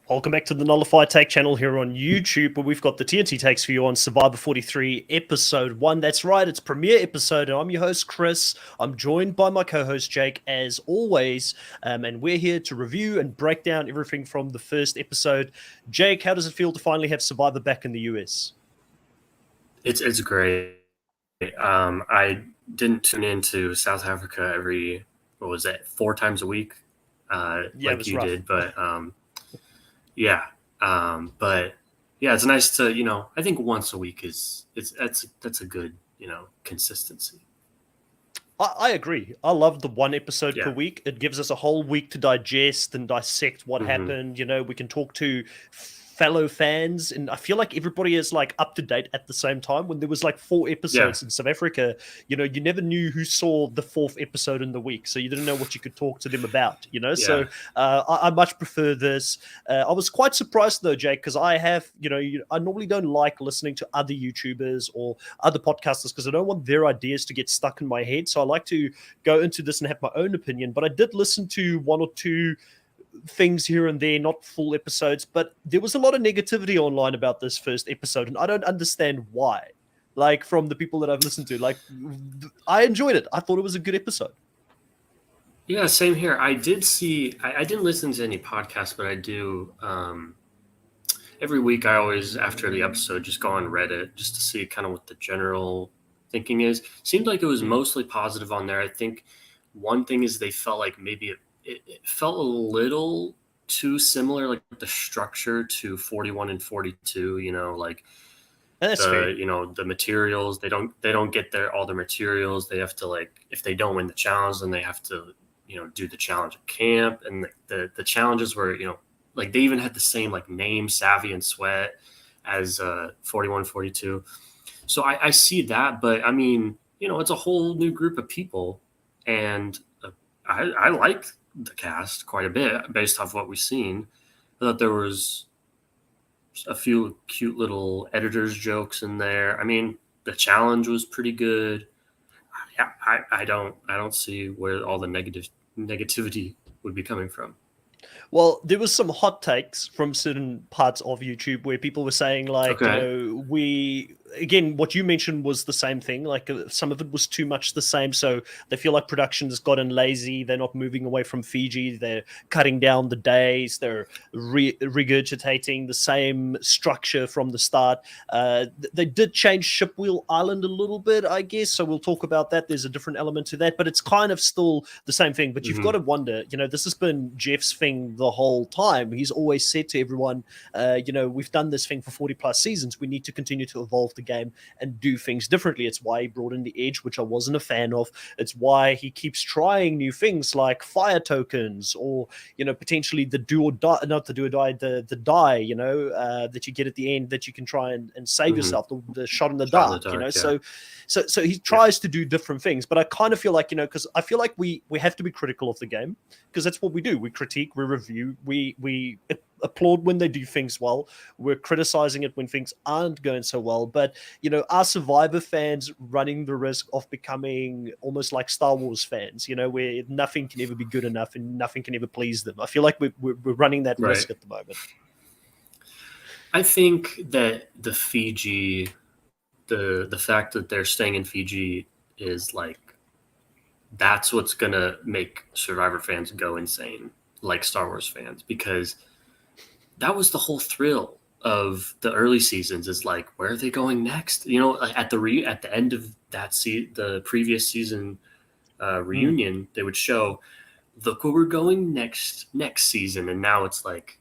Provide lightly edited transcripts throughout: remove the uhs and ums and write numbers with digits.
Welcome back to the Nullified Take channel here on YouTube, where we've got the TNT takes for you on Survivor 43, Episode 1. That's right, it's premiere episode, and I'm your host, Chris. I'm joined by my co-host, Jake, as always, and we're here to review and break down everything from the first episode. Jake, how does it feel to finally have Survivor back in the US? It's great. I didn't tune into South Africa every, 4 times a week, like you did, but... but it's nice to, I think once a week that's a good, consistency. I agree. I love the one episode per week. It gives us a whole week to digest and dissect what happened. We can talk to fellow fans, and I feel like everybody is like up to date at the same time. When there was like 4 episodes in South Africa, you never knew who saw the 4th episode in the week, so you didn't know what you could talk to them about. So I much prefer this. I was quite surprised though, Jake, because I have I normally don't like listening to other YouTubers or other podcasters because I don't want their ideas to get stuck in my head. So I like to go into this and have my own opinion. But I did listen to 1 or 2 things here and there, not full episodes, but there was a lot of negativity online about this first episode, and I don't understand why. Like, from the people that I've listened to, like, I enjoyed it. I thought it was a good episode. Yeah, same here. I did see, I didn't listen to any podcasts, but I do, every week I always, after the episode, just go on Reddit just to see kind of what the general thinking is. Seemed like it was mostly positive on there. I think one thing is they felt like maybe it felt a little too similar, like the structure to 41 and 42, like that's fair. The materials, they don't get all their materials. They have to, like, if they don't win the challenge, then they have to, do the challenge at camp. And the challenges were, like they even had the same like name, Savvy and Sweat, as 41, 42. So I see that, but I mean, it's a whole new group of people, and I like the cast quite a bit based off what we've seen. I thought there was a few cute little editor's jokes in there. I mean, the challenge was pretty good. I don't see where all the negativity would be coming from. Well, there was some hot takes from certain parts of YouTube where people were saying, like, again, what you mentioned was the same thing. Like, some of it was too much the same. So they feel like production has gotten lazy. They're not moving away from Fiji. They're cutting down the days. They're regurgitating the same structure from the start. They did change Shipwheel Island a little bit, I guess. So we'll talk about that. There's a different element to that, but it's kind of still the same thing. But you've got to wonder, this has been Jeff's thing the whole time. He's always said to everyone, we've done this thing for 40 plus seasons. We need to continue to evolve the game and do things differently. It's why he brought in the Edge, which I wasn't a fan of. It's why he keeps trying new things like fire tokens, or potentially the do or die, not the do or die, the die, that you get at the end that you can try and save yourself, the shot in the dark, So he tries to do different things, but I kind of feel like, because I feel like we have to be critical of the game, because that's what we do. We critique, we review, we applaud when they do things well. We're criticizing it when things aren't going so well. But are Survivor fans running the risk of becoming almost like Star Wars fans, where nothing can ever be good enough and nothing can ever please them? I feel like we're running that risk at the moment. I think that the Fiji, the fact that they're staying in Fiji is like, that's what's gonna make Survivor fans go insane, like Star Wars fans, because that was the whole thrill of the early seasons, is like, where are they going next? At the end of that the previous season, reunion, they would show, look where we're going next season, and now it's like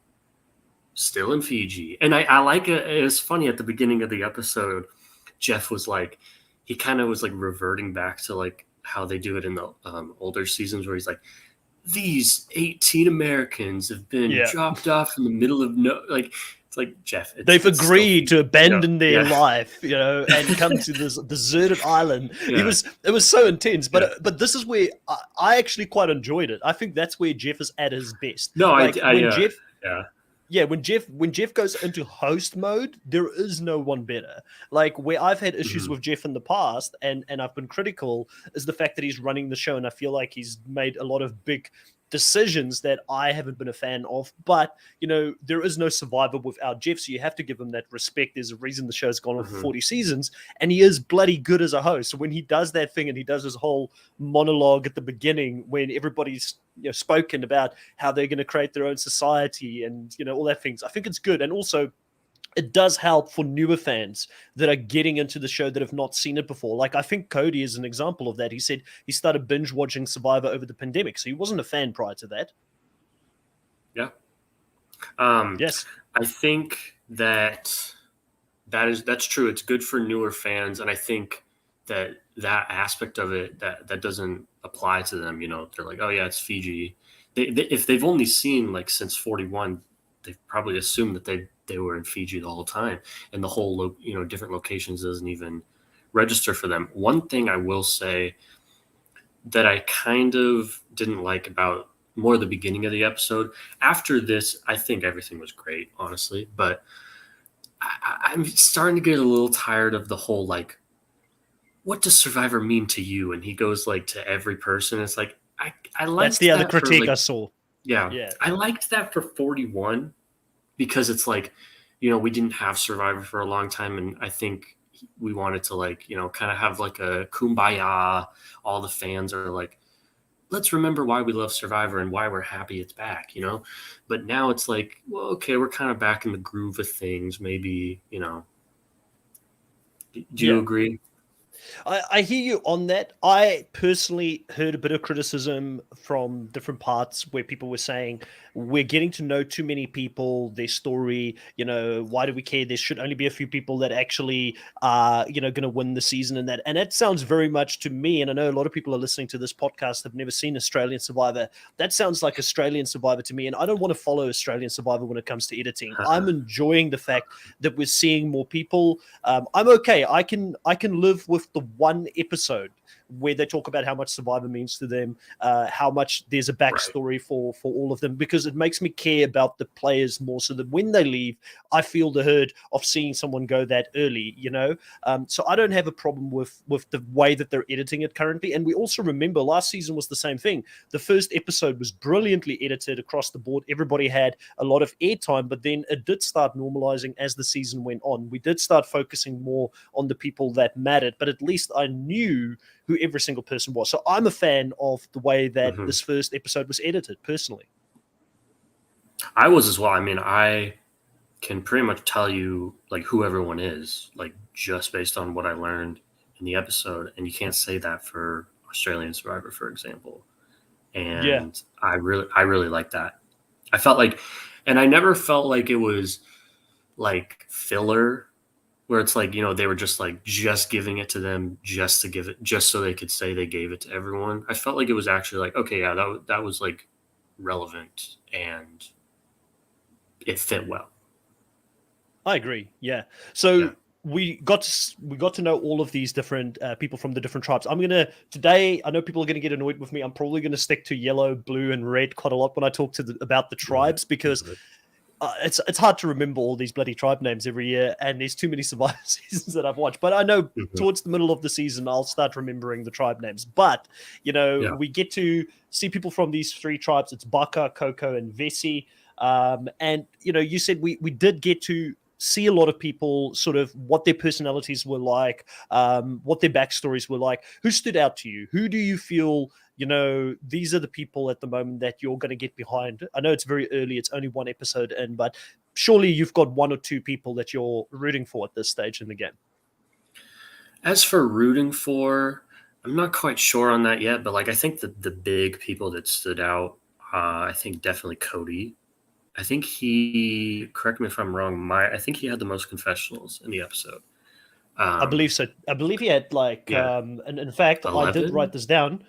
still in Fiji. And I like it. It was funny at the beginning of the episode. Jeff was like, he kind of was like reverting back to like how they do it in the older seasons, where he's like, these 18 Americans have been dropped off in the middle of like. It's like, Jeff, they've agreed to abandon their life, and come to this deserted island. It was so intense, but this is where I actually quite enjoyed it. I think that's where Jeff is at his best. No, when Jeff goes into host mode, there is no one better. Like, where I've had issues with Jeff in the past, and I've been critical, is the fact that he's running the show, and I feel like he's made a lot of big decisions that I haven't been a fan of. But there is no Survivor without Jeff, so you have to give him that respect. There's a reason the show's gone on for 40 seasons, and he is bloody good as a host. So when he does that thing, and he does his whole monologue at the beginning when everybody's spoken about how they're going to create their own society and all that things, I think it's good. And also, it does help for newer fans that are getting into the show that have not seen it before. Like, I think Cody is an example of that. He said he started binge watching Survivor over the pandemic, so he wasn't a fan prior to that. Yeah. Yes. I think that's true. It's good for newer fans, and I think that aspect of it that doesn't apply to them. They're like, oh yeah, it's Fiji. If they've only seen like since 41, they've probably assumed that they were in Fiji the whole time, and the whole different locations doesn't even register for them. One thing I will say that I kind of didn't like about more the beginning of the episode. After this, I think everything was great, honestly, but I'm starting to get a little tired of the whole like, what does Survivor mean to you? And he goes like to every person. It's like I liked that's the other that critique I saw. Yeah, I liked that for 41 because it's like, we didn't have Survivor for a long time, and I think we wanted to like, kind of have like a kumbaya. All the fans are like, let's remember why we love Survivor and why we're happy it's back, But now it's like, well, okay, we're kind of back in the groove of things. Maybe, do you agree? I hear you on that. I personally heard a bit of criticism from different parts where people were saying, we're getting to know too many people, their story, why do we care? There should only be a few people that actually are, going to win the season and that. And that sounds very much to me, and I know a lot of people are listening to this podcast have never seen Australian Survivor. That sounds like Australian Survivor to me, and I don't want to follow Australian Survivor when it comes to editing. I'm enjoying the fact that we're seeing more people. I'm okay. I can live with the one episode where they talk about how much Survivor means to them, how much there's a backstory for all of them, because it makes me care about the players more, so that when they leave, I feel the hurt of seeing someone go that early, So I don't have a problem with the way that they're editing it currently. And we also remember last season was the same thing. The first episode was brilliantly edited across the board. Everybody had a lot of airtime, but then it did start normalizing as the season went on. We did start focusing more on the people that mattered, but at least I knew who every single person was. So I'm a fan of the way that this first episode was edited, personally. I was as well. I mean, I can pretty much tell you like who everyone is, like just based on what I learned in the episode. And you can't say that for Australian Survivor, for example. And I really like that. I felt like, and I never felt like it was like filler, where it's like, they were just like just giving it to them just to give it, just so they could say they gave it to everyone. I felt like it was actually like, okay, yeah, that was like relevant and it fit well. I agree. Yeah. So we got to know all of these different people from the different tribes. Today, I know people are going to get annoyed with me. I'm probably going to stick to yellow, blue, and red quite a lot when I talk about the tribes, because it's hard to remember all these bloody tribe names every year, and there's too many Survivor seasons that I've watched. But I know towards the middle of the season, I'll start remembering the tribe names. But, we get to see people from these three tribes. It's Baka, Coco, and Vessi. And, you said we did get to see a lot of people, sort of what their personalities were like, what their backstories were like. Who stood out to you? Who do you feel, these are the people at the moment that you're going to get behind? I know it's very early. It's only one episode in, but surely you've got one or two people that you're rooting for at this stage in the game. As for rooting for, I'm not quite sure on that yet, but like I think the big people that stood out, I think definitely Cody. I think he, correct me if I'm wrong, I think he had the most confessionals in the episode. I believe so. I believe he had like, Yeah, and in fact, I did write 11, this down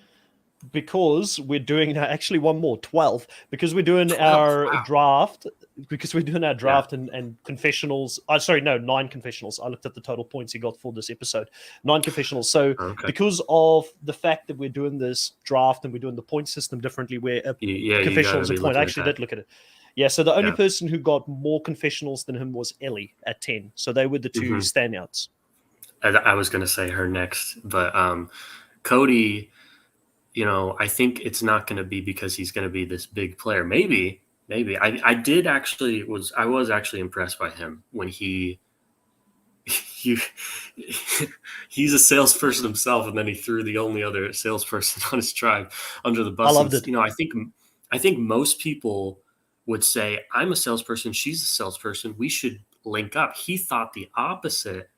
because we're doing actually one more 12 because we're doing 12. our Wow. draft Yeah. and confessionals. Sorry, no, 9 confessionals. I looked at the total points he got for this episode. 9 confessionals. So Okay. because of the fact that we're doing this draft and we're doing the point system differently, where a Yeah, you confessional gotta is a be point. I looking at actually that. did look at it. Yeah, so the only Yeah. person who got more confessionals than him was Ellie at 10. So they were the two hmm standouts. I was gonna say her next, but Cody, I think it's not gonna be because he's gonna be this big player. Maybe. I was actually impressed by him when he he's a salesperson himself, and then he threw the only other salesperson on his tribe under the I bus. And loved it. I think most people would say, "I'm a salesperson. She's a salesperson. We should link up." He thought the opposite.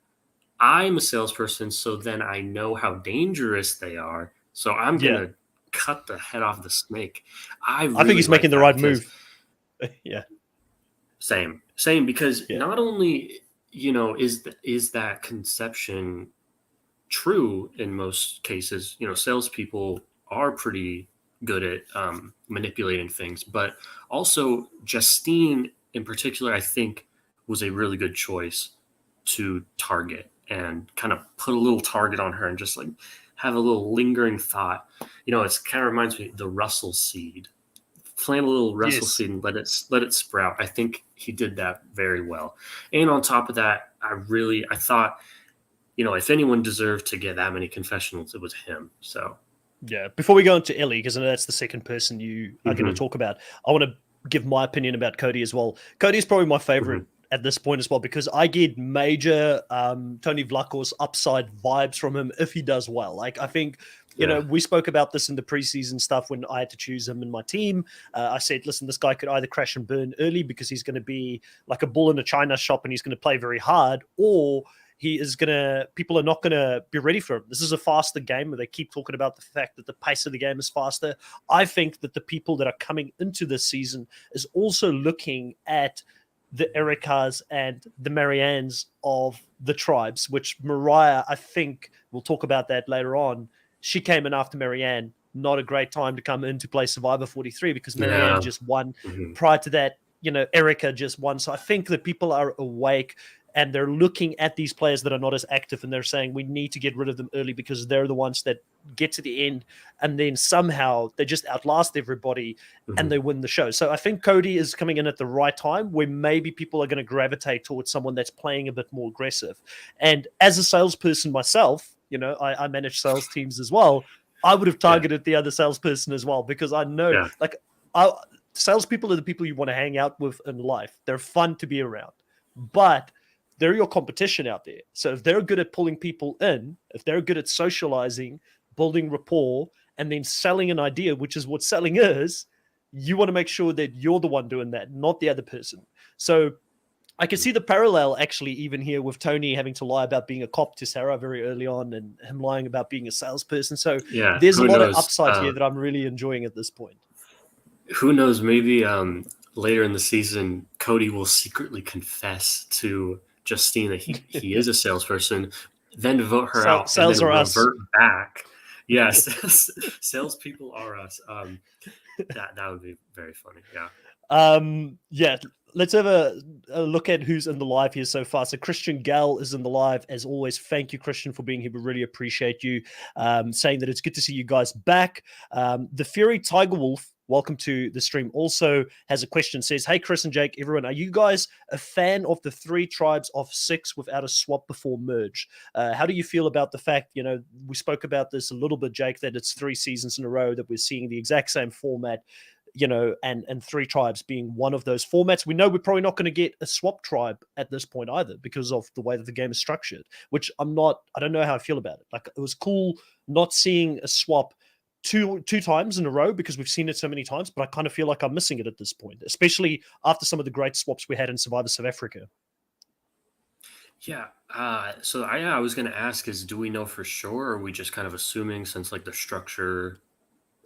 I'm a salesperson, so then I know how dangerous they are. So I'm Yeah, gonna cut the head off the snake. I I think really he's making like the that right because move. Yeah, same because yeah, not only is that conception true in most cases. Salespeople are pretty good at manipulating things, but also Justine in particular, I think, was a really good choice to target and kind of put a little target on her and just like have a little lingering thought. It's kind of reminds me of the Russell seed. Plant a little Russell yes. seed and let it sprout. I think he did that very well. And on top of that, I thought, if anyone deserved to get that many confessionals, it was him. So, Yeah. Before we go into Ellie, because I know that's the second person you are going to hmm talk about, I want to give my opinion about Cody as well. Cody is probably my favorite hmm at this point as well because I get major Tony Vlachos upside vibes from him if he does well. Like I think yeah, we spoke about this in the preseason stuff when I had to choose him in my team. I said, listen, this guy could either crash and burn early because he's going to be like a bull in a china shop and he's going to play very hard, or people are not gonna be ready for him. This is a faster game where they keep talking about the fact that the pace of the game is faster. I think that the people that are coming into this season is also looking at the Erikas and the Mariannes of the tribes, which Morriah, I think we'll talk about that later on. She came in after Marianne. Not a great time to come in to play Survivor 43 because Marianne yeah, just won. hmm Prior to that, Erica just won. So I think that people are awake and they're looking at these players that are not as active and they're saying we need to get rid of them early because they're the ones that get to the end and then somehow they just outlast everybody hmm and they win the show. So I think Cody is coming in at the right time where maybe people are going to gravitate towards someone that's playing a bit more aggressive. And as a salesperson myself, I manage sales teams as well. I would have yeah, targeted the other salesperson as well because I know yeah, like salespeople are the people you want to hang out with in life. They're fun to be around, but they're your competition out there. So if they're good at pulling people in, if they're good at socializing, building rapport, and then selling an idea, which is what selling is, you want to make sure that you're the one doing that, not the other person. So I can see the parallel actually even here with Tony having to lie about being a cop to Sarah very early on and him lying about being a salesperson. So yeah. there's a Who lot of knows? upside here that I'm really enjoying at this point. Who knows? Maybe later in the season, Cody will secretly confess to Justine that he is a salesperson, then vote her out, and Sales then are us. revert back. Yes, salespeople are us. That would be very funny. Yeah. Yeah, let's have a look at who's in the live here so far. So Christian Gall is in the live as always. Thank you, Christian, for being here. We really appreciate you. Saying that it's good to see you guys back. The Fury Tiger Wolf, welcome to the stream, also has a question. Says, hey, Chris and Jake, everyone, are you guys a fan of the 3 tribes of 6 without a swap before merge? How do you feel about the fact, we spoke about this a little bit, Jake, that it's 3 seasons in a row that we're seeing the exact same format, and 3 tribes being one of those formats. We know we're probably not going to get a swap tribe at this point either because of the way that the game is structured, which I don't know how I feel about it. Like, it was cool not seeing a swap two times in a row because we've seen it so many times, but I kind of feel like I'm missing it at this point, especially after some of the great swaps we had in Survivor South Africa. Yeah. So I was going to ask is, do we know for sure, or are we just kind of assuming since like the structure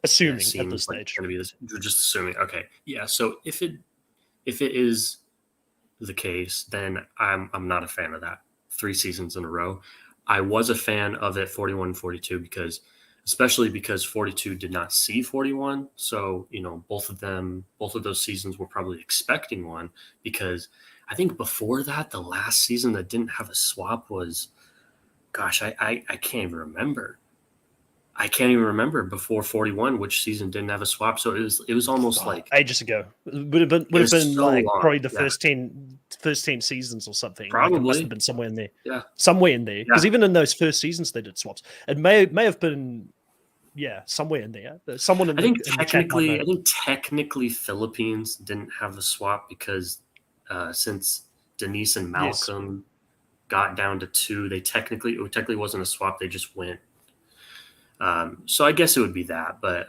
Assuming at this seems like it's stage. going to be this? We're just assuming. Okay. Yeah. So if it is the case, then I'm not a fan of that. 3 seasons in a row. I was a fan of it 41 and 42 because especially because 42 did not see 41. So, both of those seasons were probably expecting one because I think before that, the last season that didn't have a swap was, gosh, I can't even remember. I can't even remember before 41 which season didn't have a swap. So it was almost like Ages ago. Would have been so like long. probably the Yeah, first 10 seasons or something. Like it must have probably. been somewhere in there. Yeah. Somewhere in there. Yeah. Because even in those first seasons they did swaps. It may have been somewhere in there. Someone in I think the chat might know. technically Philippines didn't have a swap because since Denise and Yes. Malcolm got down to 2, it technically wasn't a swap. They just went. So I guess it would be that, but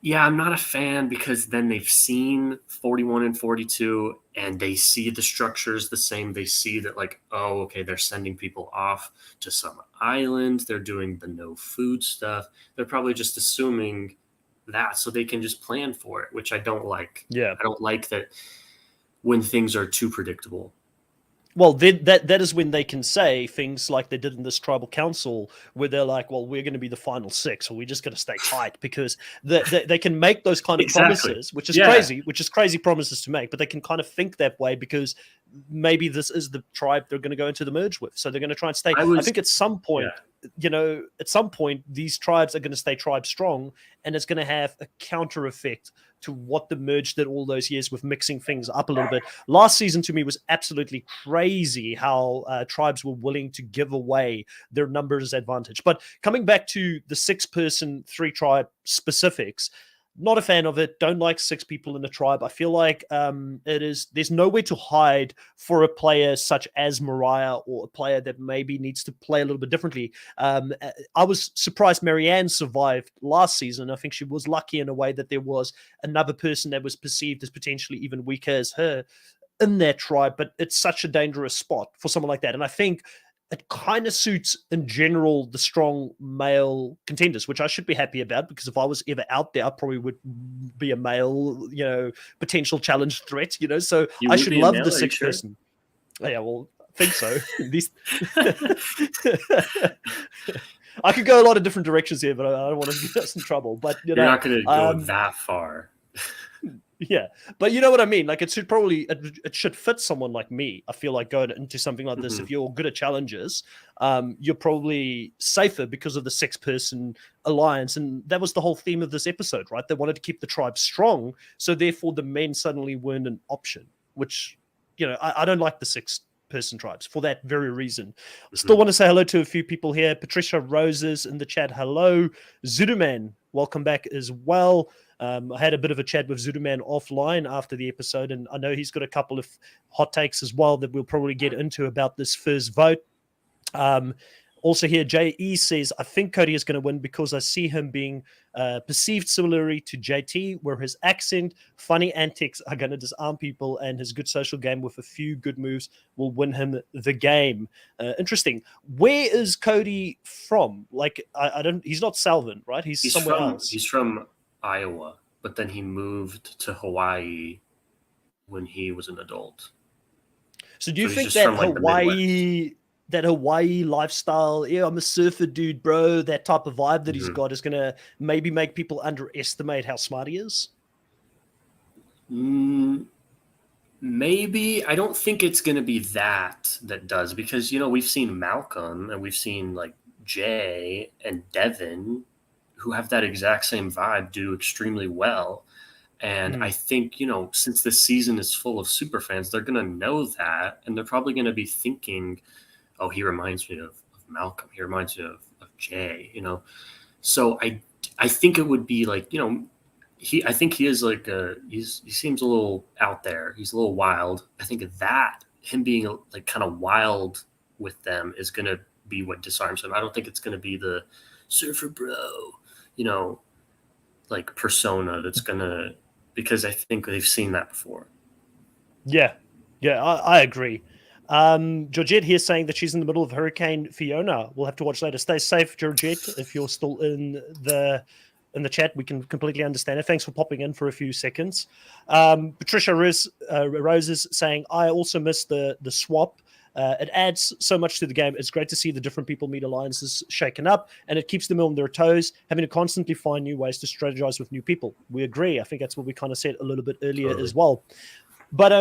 yeah, I'm not a fan because then they've seen 41 and 42 and they see the structures the same. They see that, like, oh, okay, they're sending people off to some island. They're doing the no food stuff. They're probably just assuming that so they can just plan for it, which I don't like. Yeah. I don't like that when things are too predictable. Well, that is when they can say things like they did in this tribal council, where they're like, "Well, we're going to be the final six, or we're just going to stay tight," because they can make those kind of Exactly. promises, which is Yeah. crazy promises to make. But they can kind of think that way because maybe this is the tribe they're going to go into the merge with, so they're going to try and stay. I I was, think at some yeah. point, these tribes are going to stay tribe strong, and it's going to have a counter effect to what the merge did all those years with mixing things up a little bit. Last season to me was absolutely crazy how tribes were willing to give away their numbers advantage. But coming back to the 6-person, 3-tribe specifics, not a fan of it. Don't like 6 people in a tribe. I feel like there's nowhere to hide for a player such as Morriah or a player that maybe needs to play a little bit differently. I was surprised Marianne survived last season. I think she was lucky in a way that there was another person that was perceived as potentially even weaker as her in that tribe, but it's such a dangerous spot for someone like that. And I think it kind of suits in general the strong male contenders, which I should be happy about because if I was ever out there, I probably would be a male, potential challenge threat, So You I would should be a love male, the are you 6 sure? person. Yeah, well, I think so. These I could go a lot of different directions here, but I don't want to get us in trouble. But You're not going to go that far. yeah, but you know what I mean. Like it should fit someone like me. I feel like going into something like this, if you're good at challenges, you're probably safer because of the 6-person alliance, and that was the whole theme of this episode, right? They wanted to keep the tribe strong, so therefore the men suddenly weren't an option. Which, I don't like the 6-person tribes for that very reason. Still want to say hello to a few people here. Patricia Roses in the chat. Hello, Zuduman. Welcome back as well. I had a bit of a chat with Zuduman offline after the episode, and I know he's got a couple of hot takes as well that we'll probably get into about this first vote. Also here, J.E. says, I think Cody is going to win because I see him being perceived similarly to JT, where his accent, funny antics are going to disarm people, and his good social game with a few good moves will win him the game. Interesting. Where is Cody from? Like, I don't. He's not Salvin, right? He's somewhere else. He's from Iowa, but then he moved to Hawaii when he was an adult. So do you think that Hawaii lifestyle, I'm a surfer dude, bro, that type of vibe that he's got is going to maybe make people underestimate how smart he is? Maybe. I don't think it's going to be that does, because, we've seen Malcolm and we've seen like Jay and Devin who have that exact same vibe do extremely well. And I think, since this season is full of super fans, they're going to know that. And they're probably going to be thinking, oh, he reminds me of Malcolm. He reminds me of Jay, So I think it would be like, I think he is like, he seems a little out there. He's a little wild. I think that him being like kind of wild with them is going to be what disarms him. I don't think it's going to be the surfer bro, like persona that's going to, because I think they've seen that before. Yeah, I agree. Georgette here saying that she's in the middle of Hurricane Fiona. We'll have to watch later. Stay safe, Georgette. If you're still in the chat, we can completely understand it. Thanks for popping in for a few seconds. Patricia Rose is saying, I also miss the swap. It adds so much to the game. It's great to see the different people meet alliances shaken up, and it keeps them on their toes, having to constantly find new ways to strategize with new people. We agree. I think that's what we kind of said a little bit earlier as well. But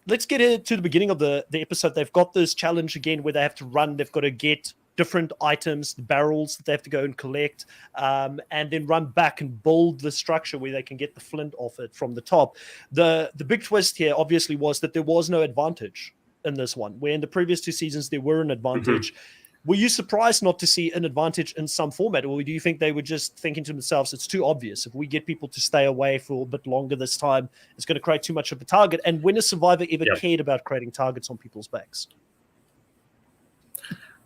let's get into the beginning of the episode. They've got this challenge again where they have to run. They've got to get different items, the barrels that they have to go and collect, and then run back and build the structure where they can get the flint off it from the top. The big twist here, obviously, was that there was no advantage in this one, where in the previous 2 seasons there were an advantage. Were you surprised not to see an advantage in some format, or do you think they were just thinking to themselves, it's too obvious? If we get people to stay away for a bit longer this time, it's going to create too much of a target? And when has Survivor ever cared about creating targets on people's backs?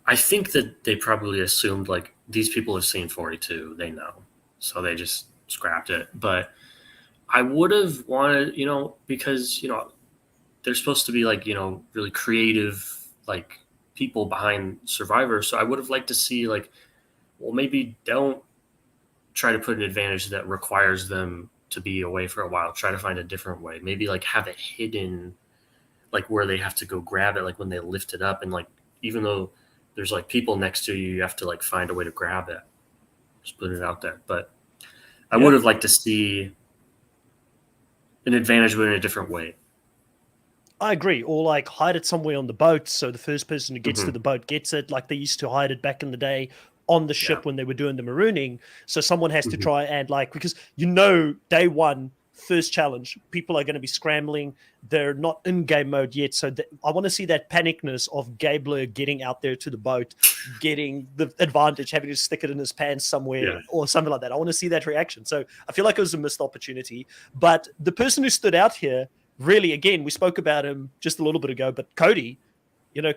I think that they probably assumed, like, these people have seen 42, they know. So they just scrapped it. But I would have wanted, because, they're supposed to be, like, really creative, like, people behind Survivor. So I would have liked to see, like, well, maybe don't try to put an advantage that requires them to be away for a while. Try to find a different way. Maybe, like, have it hidden, like, where they have to go grab it, like, when they lift it up. And, like, even though there's, like, people next to you, you have to, like, find a way to grab it. Just put it out there. But I would have liked to see an advantage, but in a different way. I agree. Or, like, hide it somewhere on the boat so the first person who gets to the boat gets it, like they used to hide it back in the day on the ship when they were doing the marooning. So someone has to try and, like, because day one, first challenge, people are going to be scrambling. They're not in game mode yet. So I want to see that panicness of Gabler getting out there to the boat, getting the advantage, having to stick it in his pants somewhere or something like that. I want to see that reaction. So I feel like it was a missed opportunity. But the person who stood out here, really, again, we spoke about him just a little bit ago, but Cody,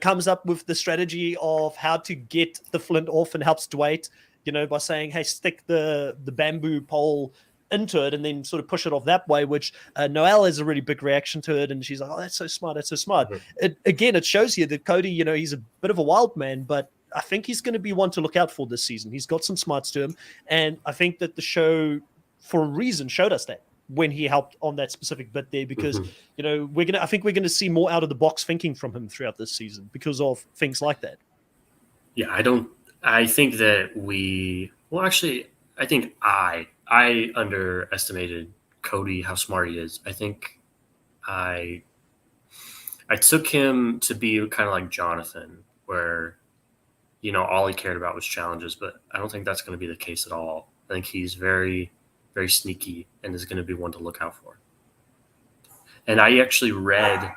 comes up with the strategy of how to get the flint off and helps Dwight, by saying, hey, stick the bamboo pole into it and then sort of push it off that way, which Noelle has a really big reaction to it. And she's like, oh, that's so smart. That's so smart. It shows you that Cody, he's a bit of a wild man, but I think he's going to be one to look out for this season. He's got some smarts to him. And I think that the show, for a reason, showed us that when he helped on that specific bit there, because I think we're going to see more out of the box thinking from him throughout this season because of things like that. I think that I underestimated Cody, how smart he is. I think I took him to be kind of like Jonathan, where all he cared about was challenges, but I don't think that's going to be the case at all. I think he's very, very sneaky and is going to be one to look out for. And I actually read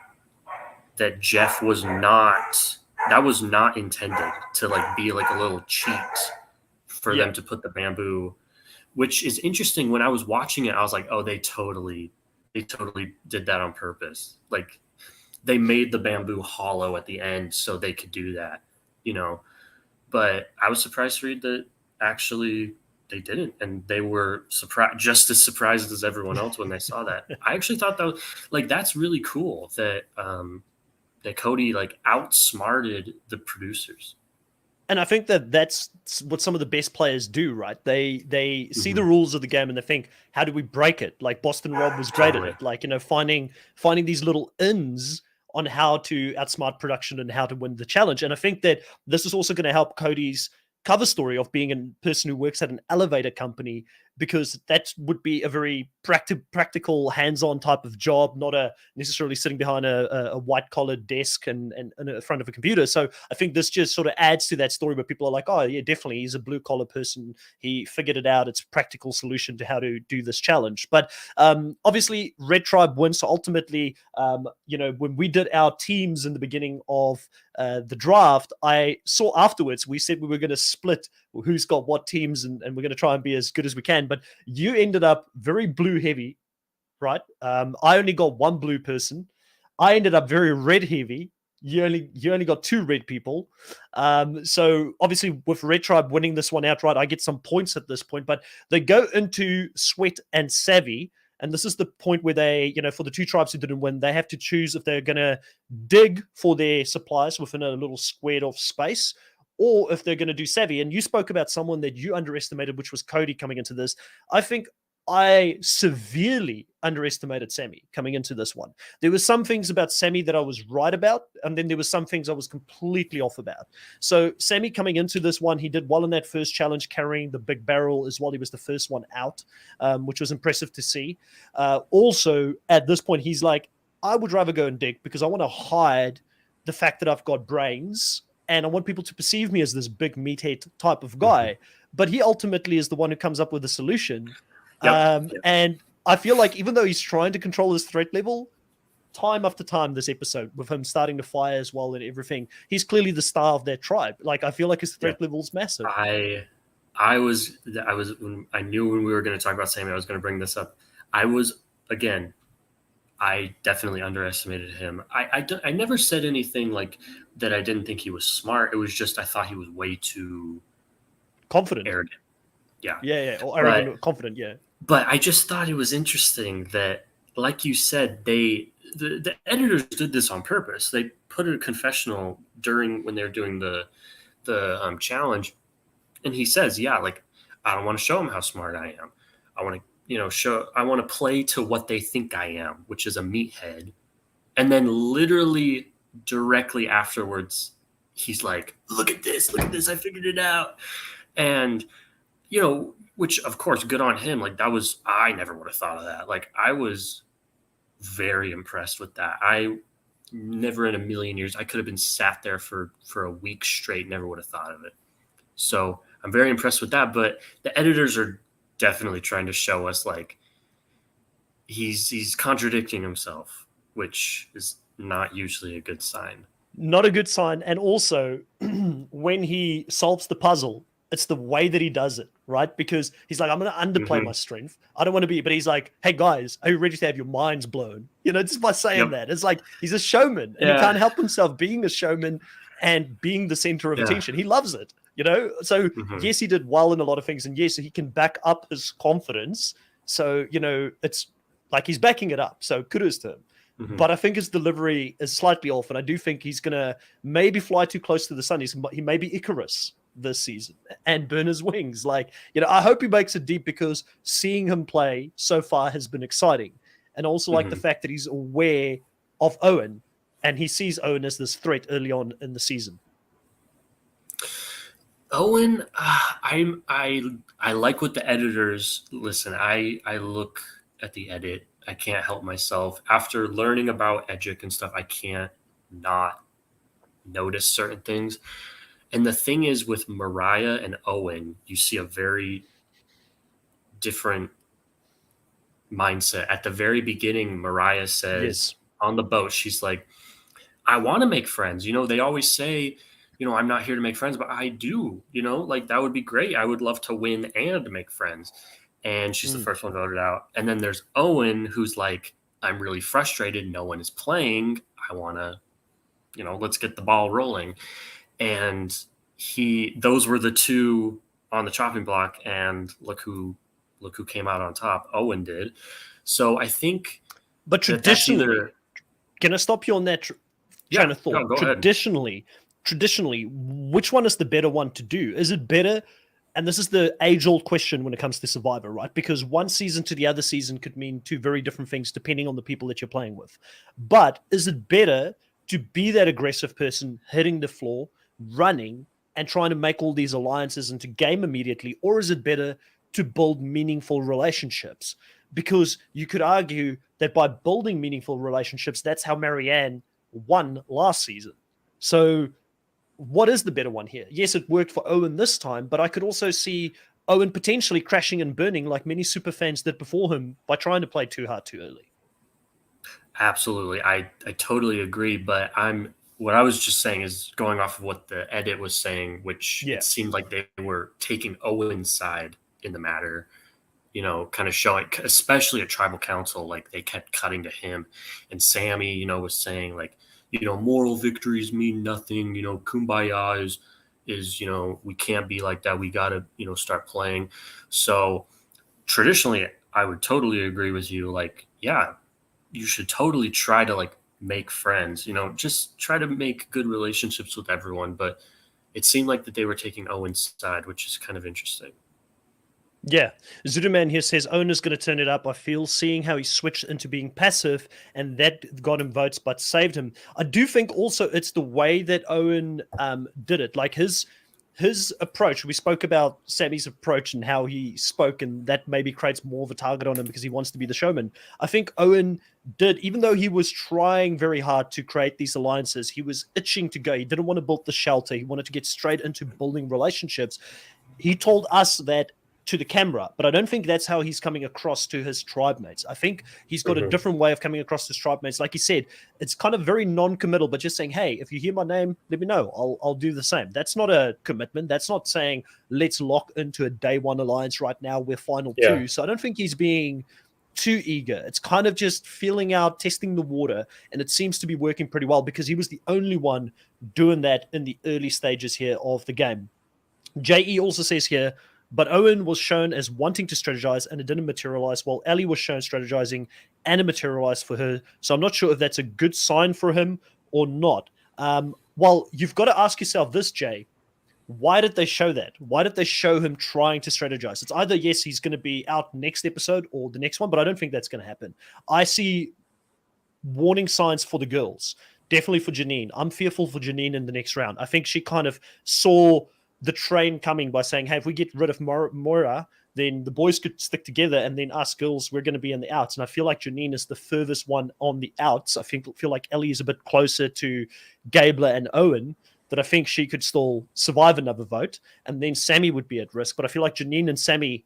that Jeff was not intended to, like, be like a little cheat for them to put the bamboo, which is interesting. When I was watching it, I was like, oh, they totally did that on purpose. Like, they made the bamboo hollow at the end so they could do that, but I was surprised to read that actually they didn't, and they were just as surprised as everyone else when they saw that. I actually thought that, that's really cool that that Cody, like, outsmarted the producers. And I think that that's what some of the best players do, right? They see the rules of the game and they think, how do we break it? Like Boston Rob was great at it, like, finding these little ins on how to outsmart production and how to win the challenge. And I think that this is also going to help Cody's cover story of being a person who works at an elevator company, because that would be a very practical, hands-on type of job, not necessarily sitting behind a white-collared desk and in front of a computer. So I think this just sort of adds to that story where people are like, oh, yeah, definitely, he's a blue-collar person. He figured it out. It's a practical solution to how to do this challenge. But obviously, Red Tribe wins. So ultimately, when we did our teams in the beginning of the draft, I saw afterwards, we said we were going to split who's got what teams, and we're going to try and be as good as we can. But you ended up very blue heavy, right? I only got one blue person. I ended up very red heavy. You only got two red people. So obviously with Red Tribe winning this one outright, I get some points at this point. But they go into Sweat and Savvy. And this is the point where they, for the two tribes who didn't win, they have to choose if they're going to dig for their supplies within a little squared off space, or if they're going to do savvy. And you spoke about someone that you underestimated, which was Cody coming into this. I think I severely underestimated Sammy coming into this one. There were some things about Sammy that I was right about, and then there were some things I was completely off about. So Sammy coming into this one, he did well in that first challenge, carrying the big barrel as well. He was the first one out, which was impressive to see. Also, at this point, he's like, I would rather go and dig because I want to hide the fact that I've got brains and I want people to perceive me as this big meathead type of guy. Mm-hmm. But he ultimately is the one who comes up with the solution. Yep. And I feel like even though he's trying to control his threat level, time after time this episode, with him starting to fire as well and everything, he's clearly the star of their tribe. Like, I feel like his threat level is massive. I was when I knew when we were going to talk about Sammy, I was going to bring this up. I definitely underestimated him. I never said anything like that. I didn't think he was smart. It was just I thought he was way too confident, arrogant. Yeah, or arrogant, confident. Yeah. But I just thought it was interesting that, like you said, the editors did this on purpose. They put a confessional when they're doing the challenge, and he says, "Yeah, like I don't want to show them how smart I am. I want to, I want to play to what they think I am, which is a meathead." And then, literally directly afterwards, he's like, "Look at this! I figured it out." And which of course, good on him. Like I never would have thought of that. Like I was very impressed with that. I never in a million years, I could have been sat there for a week straight, never would have thought of it. So I'm very impressed with that. But the editors are definitely trying to show us like he's contradicting himself, which is not usually a good sign. Not a good sign. And also when he solves the puzzle, it's the way that he does it, right? Because he's like, I'm going to underplay my strength. I don't want to be, but he's like, hey guys, are you ready to have your minds blown? Just by saying that. It's like, he's a showman and he can't help himself being a showman and being the center of attention. He loves it, So yes, he did well in a lot of things. And yes, he can back up his confidence. So, it's like he's backing it up. So kudos to him. But I think his delivery is slightly off. And I do think he's going to maybe fly too close to the sun. He may be Icarus this season and burn his wings. Like, I hope he makes it deep because seeing him play so far has been exciting. And also like the fact that he's aware of Owen and he sees Owen as this threat early on in the season. Owen, I like what the editors listen. I look at the edit. I can't help myself. After learning about Edgic and stuff, I can't not notice certain things. And the thing is with Morriah and Owen, you see a very different mindset. At the very beginning, Morriah says on the boat, she's like, I want to make friends. They always say, I'm not here to make friends, but I do, like that would be great. I would love to win and make friends. And she's the first one voted out. And then there's Owen, who's like, I'm really frustrated. No one is playing. I want to, let's get the ball rolling. And those were the two on the chopping block, and look who came out on top. Owen did. So I think, but traditionally, can I stop you on that train of thought? No, go traditionally, which one is the better one to do? Is it better? And this is the age-old question when it comes to Survivor, right? Because one season to the other season could mean two very different things depending on the people that you're playing with. But is it better to be that aggressive person hitting the floor, running, and trying to make all these alliances and to game immediately? Or is it better to build meaningful relationships? Because you could argue that by building meaningful relationships, that's how Marianne won last season. So what is the better one here? Yes, it worked for Owen this time, but I could also see Owen potentially crashing and burning like many super fans did before him by trying to play too hard too early. Absolutely. I totally agree, but what I was just saying is going off of what the edit was saying, which it seemed like they were taking Owen's side in the matter, kind of showing, especially at Tribal Council, like they kept cutting to him. And Sammy, was saying like, moral victories mean nothing, kumbaya is, we can't be like that. We got to, start playing. So traditionally, I would totally agree with you. Like, yeah, you should totally try to like make friends, just try to make good relationships with everyone. But it seemed like that they were taking Owen's side, which is kind of interesting. Yeah, Zuderman here says Owen is going to turn it up. I feel seeing how he switched into being passive and that got him votes but saved him. I do think also it's the way that Owen did it. Like his approach. We spoke about Sammy's approach and how he spoke, and that maybe creates more of a target on him because he wants to be the showman. I think Owen did, even though he was trying very hard to create these alliances, he was itching to go. He didn't want to build the shelter. He wanted to get straight into building relationships. He told us that to the camera, but I don't think that's how he's coming across to his tribe mates. I think he's got a different way of coming across to his tribe mates. Like he said, it's kind of very non-committal, but just saying, hey, if you hear my name, let me know. I'll do the same. That's not a commitment. That's not saying let's lock into a day one alliance right now. We're final two. So I don't think he's being too eager. It's kind of just feeling out, testing the water, and it seems to be working pretty well because he was the only one doing that in the early stages here of the game. JE also says here, but Owen was shown as wanting to strategize and it didn't materialize, while Ellie was shown strategizing and it materialized for her. So I'm not sure if that's a good sign for him or not. Well, you've got to ask yourself this, Jay. Why did they show that? Why did they show him trying to strategize? It's either, yes, he's going to be out next episode or the next one, but I don't think that's going to happen. I see warning signs for the girls, definitely for Janine. I'm fearful for Janine in the next round. I think she kind of saw the train coming by saying, hey, if we get rid of Morriah, then the boys could stick together, and then us girls, we're going to be in the outs. And I feel like Janine is the furthest one on the outs. I feel like Ellie is a bit closer to Gabler and Owen, that I think she could still survive another vote, and then Sammy would be at risk. But I feel like Janine and Sammy,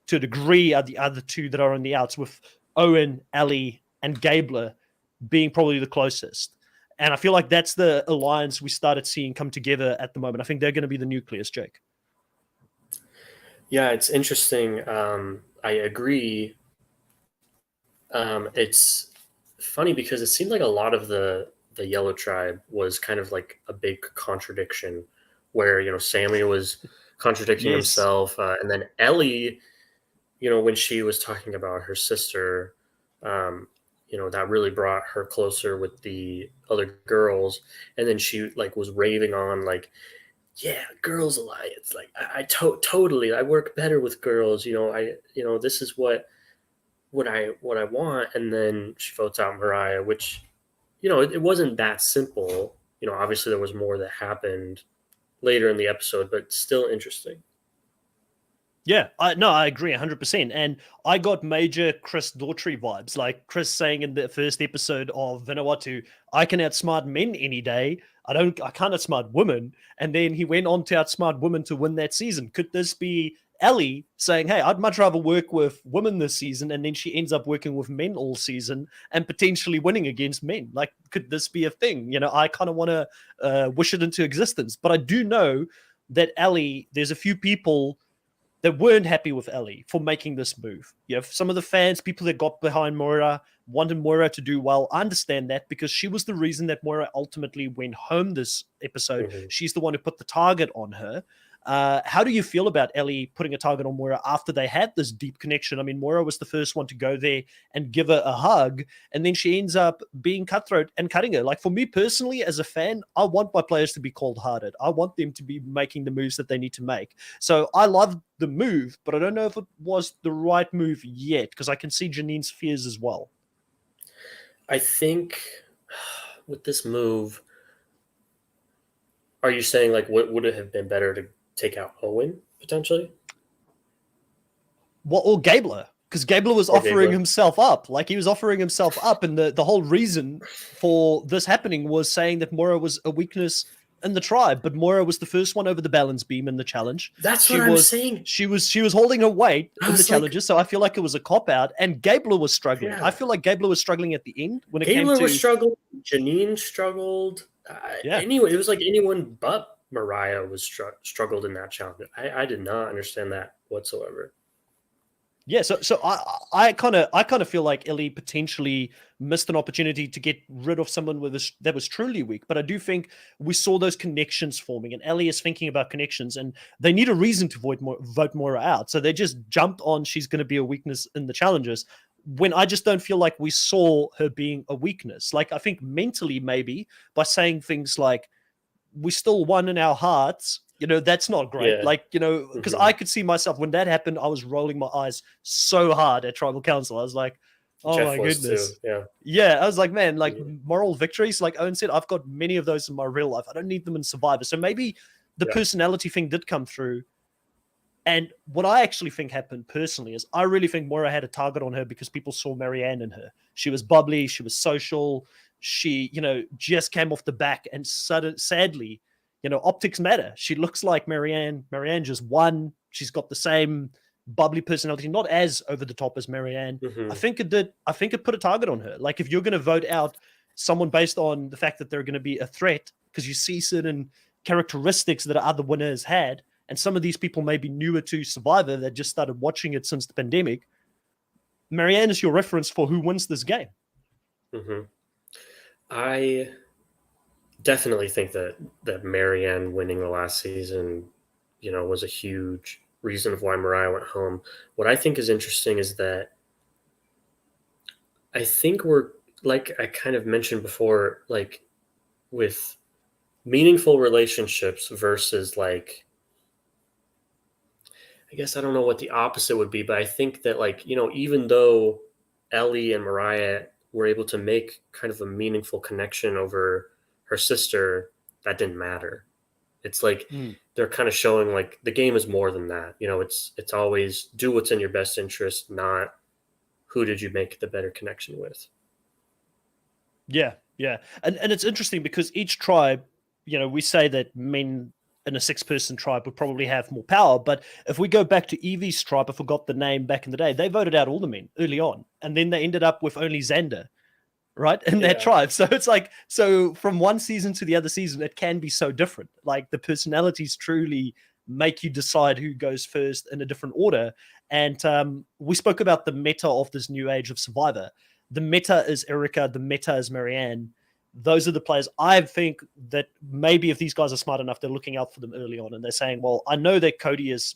to a degree, are the other two that are on the outs, with Owen, Ellie, and Gabler being probably the closest. And I feel like that's the alliance we started seeing come together at the moment. I think they're going to be the nucleus, Jake. Yeah, it's interesting. I agree. It's funny because it seemed like a lot of the Yellow Tribe was kind of like a big contradiction where, Sammy was contradicting himself. And then Ellie, when she was talking about her sister, that really brought her closer with the other girls. And then she like was raving on like, yeah, girls alliance. Like I totally, I work better with girls. This is what I want. And then she votes out Morriah, which, it wasn't that simple. Obviously there was more that happened later in the episode, but still interesting. Yeah, I agree 100%. And I got major Chris Daughtry vibes, like Chris saying in the first episode of Vanuatu, I can outsmart men any day. I can't outsmart women. And then he went on to outsmart women to win that season. Could this be Ellie saying, hey, I'd much rather work with women this season, and then she ends up working with men all season and potentially winning against men? Like, could this be a thing? I kind of want to wish it into existence. But I do know that Ellie, there's a few people that weren't happy with Ellie for making this move. You have some of the fans, people that got behind Morriah, wanted Morriah to do well. I understand that because she was the reason that Morriah ultimately went home this episode. Mm-hmm. She's the one who put the target on her. How do you feel about Ellie putting a target on Morriah after they had this deep connection? I mean, Morriah was the first one to go there and give her a hug, and then she ends up being cutthroat and cutting her. Like, for me personally, as a fan, I want my players to be cold-hearted. I want them to be making the moves that they need to make. So I love the move, but I don't know if it was the right move yet, because I can see Janine's fears as well. I think with this move, are you saying, like, what would it have been better to take out Owen potentially? Well, or Gabler, because Gabler was offering himself up. Like, he was offering himself up, and the whole reason for this happening was saying that Morriah was a weakness in the tribe, but Morriah was the first one over the balance beam in the challenge. That's what I'm saying. She was holding her weight in the challenges, so I feel like it was a cop out. And Gabler was struggling. Yeah. I feel like Gabler was struggling at the end when it came to. Gabler was struggling. Janine struggled. Anyway, it was like anyone but Morriah was struggled in that challenge. I did not understand that whatsoever. Yeah, so I kind of feel like Ellie potentially missed an opportunity to get rid of someone that was truly weak. But I do think we saw those connections forming, and Ellie is thinking about connections, and they need a reason to vote Moira out. So they just jumped on she's going to be a weakness in the challenges. When I just don't feel like we saw her being a weakness. Like I think mentally maybe by saying things like we still won in our hearts. That's not great. Yeah. Like, because I could see myself when that happened, I was rolling my eyes so hard at Tribal Council. I was like, oh Jeff my goodness. too. Yeah. I was like, man, like moral victories, like Owen said, I've got many of those in my real life. I don't need them in Survivor. So maybe the personality thing did come through. And what I actually think happened personally is I really think Morriah had a target on her because people saw Marianne in her. She was bubbly. She was social. She, just came off the back, and sadly, optics matter. She looks like Marianne. Marianne just won. She's got the same bubbly personality, not as over the top as Marianne. I think it did. I think it put a target on her. Like if you're going to vote out someone based on the fact that they're going to be a threat because you see certain characteristics that other winners had, and some of these people may be newer to Survivor that just started watching it since the pandemic, Marianne is your reference for who wins this game. I definitely think that Marianne winning the last season, was a huge reason of why Morriah went home. What I think is interesting is that I think we're, like I kind of mentioned before, like with meaningful relationships versus like, I guess I don't know what the opposite would be, but I think that like, even though Ellie and Morriah were able to make kind of a meaningful connection over her sister, that didn't matter. It's like they're kind of showing like the game is more than that. It's always do what's in your best interest, not who did you make the better connection with. Yeah. And it's interesting because each tribe, we say that men in a 6-person tribe would probably have more power. But if we go back to Evie's tribe, I forgot the name back in the day, they voted out all the men early on. And then they ended up with only Xander, right, in their tribe. So it's like, so from one season to the other season, it can be so different. Like the personalities truly make you decide who goes first in a different order. And we spoke about the meta of this new age of Survivor. The meta is Erica. The meta is Marianne. Those are the players. I think that maybe if these guys are smart enough, they're looking out for them early on. And they're saying, well, I know that Cody is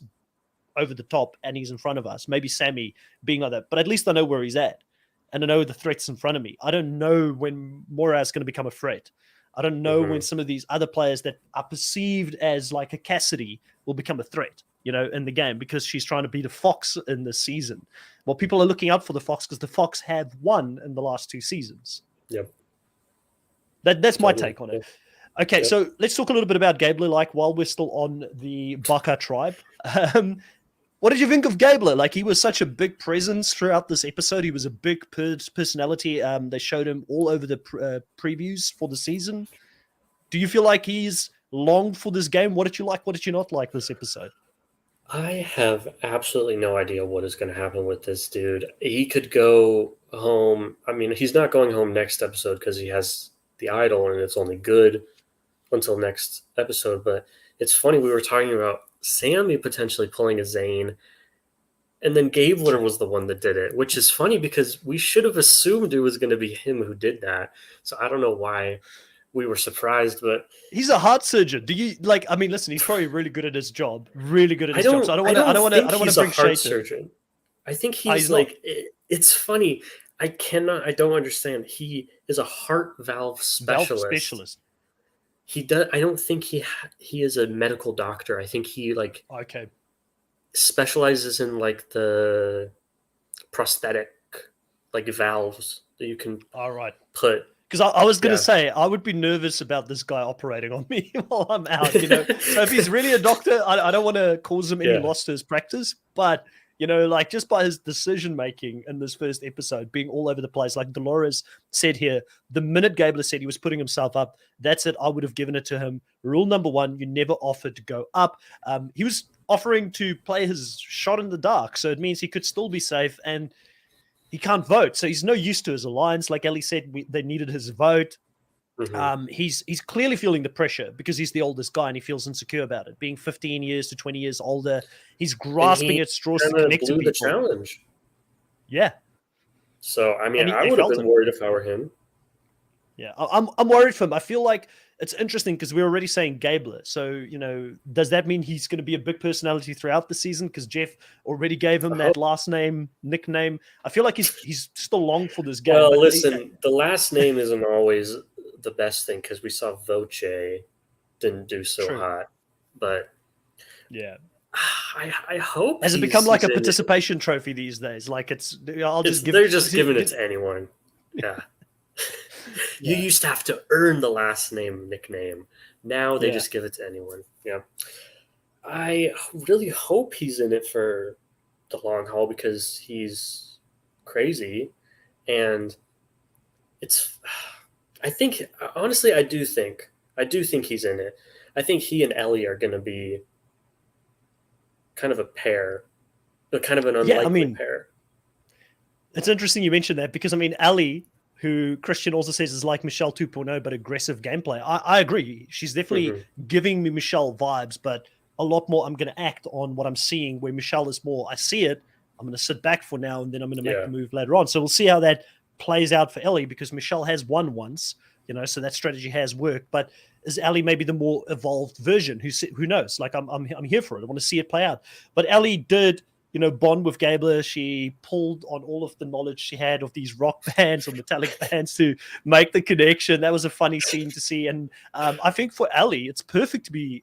over the top and he's in front of us. Maybe Sammy being like that. But at least I know where he's at. And I know the threats in front of me. I don't know when Morriah is going to become a threat. I don't know when some of these other players that are perceived as like a Cassidy will become a threat, in the game because she's trying to beat a Fox in this season. Well, people are looking out for the Fox because the Fox have won in the last 2 seasons. Yep. That's my take on it. Okay, so let's talk a little bit about Gabler, like while we're still on the Baka tribe. What did you think of Gabler? Like he was such a big presence throughout this episode. He was a big personality. They showed him all over the previews for the season. Do you feel like he's long for this game? What did you like? What did you not like this episode? I have absolutely no idea what is going to happen with this dude. He could go home. I mean, he's not going home next episode because he has the idol and it's only good until next episode. But it's funny, we were talking about Sammy potentially pulling a Zayn, and then Gabler was the one that did it, which is funny because we should have assumed it was going to be him who did that. So I don't know why we were surprised, but he's a heart surgeon. Do you like? I mean, listen, he's probably really good at his job. Really good at his job. So I don't want to bring shade to him. I think he's like. It's funny. I don't understand. He is a heart valve specialist. He does. I don't think he is a medical doctor. I think he specializes in like the prosthetic like valves that you can put. Because I was going to say, I would be nervous about this guy operating on me while I'm out, So if he's really a doctor, I don't want to cause him any loss to his practice. But, like just by his decision-making in this first episode, being all over the place, like Dolores said here, the minute Gabler said he was putting himself up, that's it. I would have given it to him. Rule number 1, you never offer to go up. He was offering to play his shot in the dark. So it means he could still be safe and he can't vote. So he's no use to his alliance. Like Ellie said, they needed his vote. He's clearly feeling the pressure because he's the oldest guy and he feels insecure about it. Being 15 years to 20 years older, he's grasping at straws to connect to people. The challenge. Yeah. So I mean, I would have been worried if I were him. Yeah, I'm worried for him. I feel like it's interesting because we're already saying Gabler. So, does that mean he's going to be a big personality throughout the season? Because Jeff already gave him that last name, nickname. I feel like he's still long for this game. Well, listen, the last name isn't always the best thing because we saw Voce didn't do so hot. But yeah. I hope has it become like a participation trophy these days? Like they're just giving it to anyone. Yeah. You used to have to earn the last name nickname. Now they just give it to anyone. Yeah. I really hope he's in it for the long haul because he's crazy. And I do think he's in it. I think he and Ellie are going to be kind of a pair, but kind of an unlikely pair. It's interesting you mentioned that because, Ellie, who Christian also says is like Michelle 2.0, but aggressive gameplay. I agree. She's definitely giving me Michelle vibes, but a lot more I'm going to act on what I'm seeing, where Michelle is more, I see it, I'm going to sit back for now, and then I'm going to make the move later on. So we'll see how that plays out for Ellie, because Michelle has won once, so that strategy has worked. But is Ellie maybe the more evolved version? Who knows? Like, I'm here for it. I want to see it play out. But Ellie did bond with Gabler. She pulled on all of the knowledge she had of these rock bands or metallic bands to make the connection. That was a funny scene to see. And I think for Ellie, it's perfect to be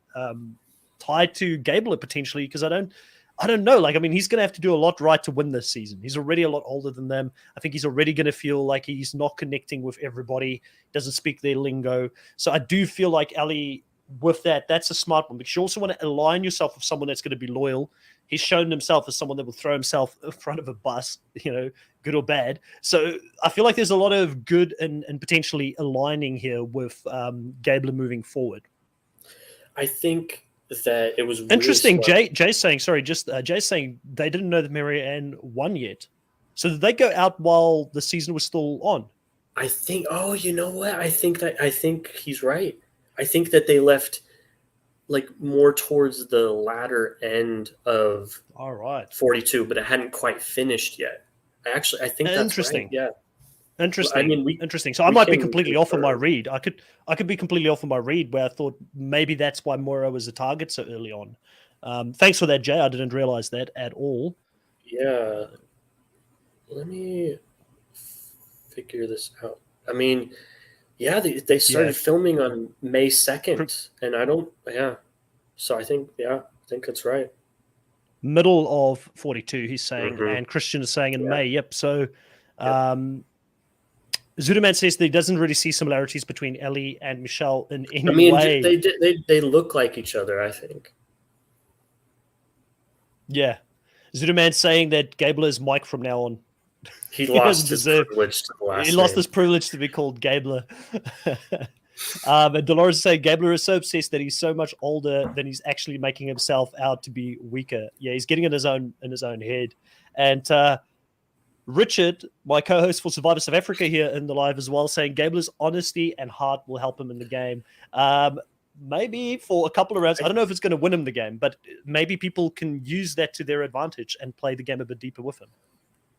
tied to Gabler potentially, because I don't know. Like, he's going to have to do a lot right to win this season. He's already a lot older than them. I think he's already going to feel like he's not connecting with everybody, doesn't speak their lingo. So I do feel like Ellie, with that's a smart one, because you also want to align yourself with someone that's going to be loyal. He's shown himself as someone that will throw himself in front of a bus, good or bad. So I feel like there's a lot of good and potentially aligning here with Gabler moving forward. I think that it was really interesting. Smart. Jay's saying, Jay's saying they didn't know that Morriah won yet. So did they go out while the season was still on? I think. Oh, you know what? I think he's right. I think that they left like more towards the latter end of 42, but it hadn't quite finished yet. I think that's interesting. Right. Yeah. Interesting. Interesting. So I might be completely off on my read. I could be completely off on my read, where I thought maybe that's why Morriah was a target so early on. Thanks for that, Jay. I didn't realize that at all. Yeah. Let me figure this out. Yeah, they started filming on May 2nd, and so I think that's right. Middle of 42, he's saying, and Christian is saying in May. Yep. So, Zudaman says that he doesn't really see similarities between Ellie and Michelle in any way. They look like each other, I think. Yeah. Zudaman saying that Gabler is Mike from now on. He lost his privilege to the last He lost his privilege to be called Gabler. And Dolores is saying Gabler is so obsessed that he's so much older than he's actually making himself out to be weaker. Yeah, he's getting in his own head. And Richard, my co-host for Survivor South Africa here in the live as well, saying Gabler's honesty and heart will help him in the game. Maybe for a couple of rounds. I don't know if it's going to win him the game, but maybe people can use that to their advantage and play the game a bit deeper with him.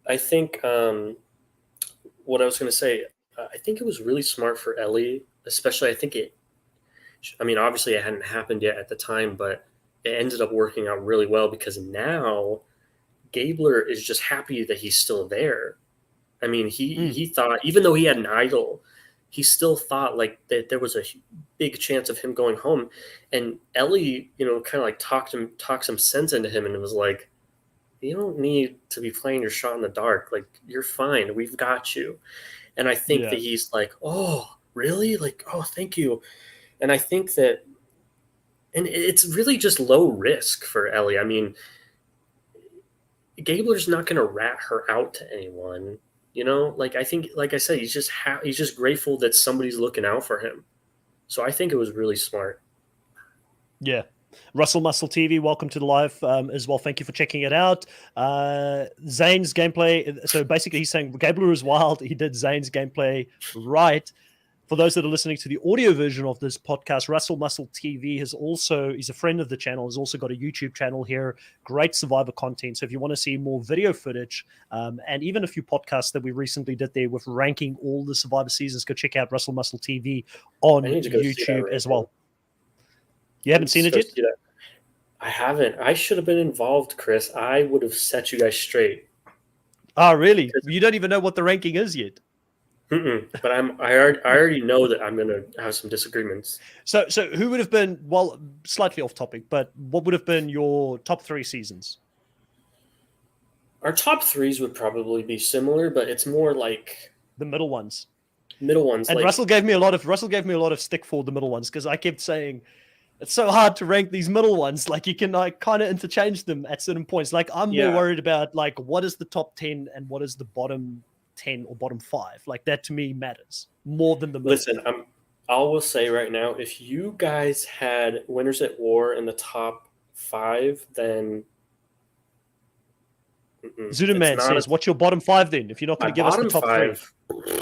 I think what I was going to say, I think it was really smart for Ellie, especially obviously it hadn't happened yet at the time, but it ended up working out really well because now Gabler is just happy that he's still there. He thought, even though he had an idol, he still thought like that there was a big chance of him going home. And Ellie, kind of like talked some sense into him, and it was like, you don't need to be playing your shot in the dark. Like, you're fine. We've got you. And I think that he's like, oh, really? Like, oh, thank you. And I think that, and it's really just low risk for Ellie. Gabler's not going to rat her out to anyone. I think, like I said, he's just grateful that somebody's looking out for him. So I think it was really smart. Yeah. Russell Muscle TV, welcome to the live as well. Thank you for checking it out. Zane's gameplay. So basically, he's saying Gabler is wild. He did Zane's gameplay right. For those that are listening to the audio version of this podcast, Russell Muscle TV he's a friend of the channel, has also got a YouTube channel here, great Survivor content. So if you want to see more video footage and even a few podcasts that we recently did there with ranking all the Survivor seasons, go check out Russell Muscle TV on YouTube as well. You haven't seen it yet? I haven't. I should have been involved, Chris. I would have set you guys straight. Oh, really? You don't even know what the ranking is yet? But I already know that I'm going to have some disagreements. So who would have been, well, slightly off topic, but what would have been your top 3 seasons? Our top 3s would probably be similar, but it's more like the middle ones. And like, Russell gave me a lot of stick for the middle ones because I kept saying it's so hard to rank these middle ones. Like, you can kind of interchange them at certain points. Like, I'm more worried about like what is the top 10 and what is the bottom 10 or bottom 5. Like, that to me matters more than the middle. Listen, I will say right now, if you guys had Winners at War in the top 5, then Zudaman says, what's your bottom 5 then? If you're not going to give us the top 5, 3.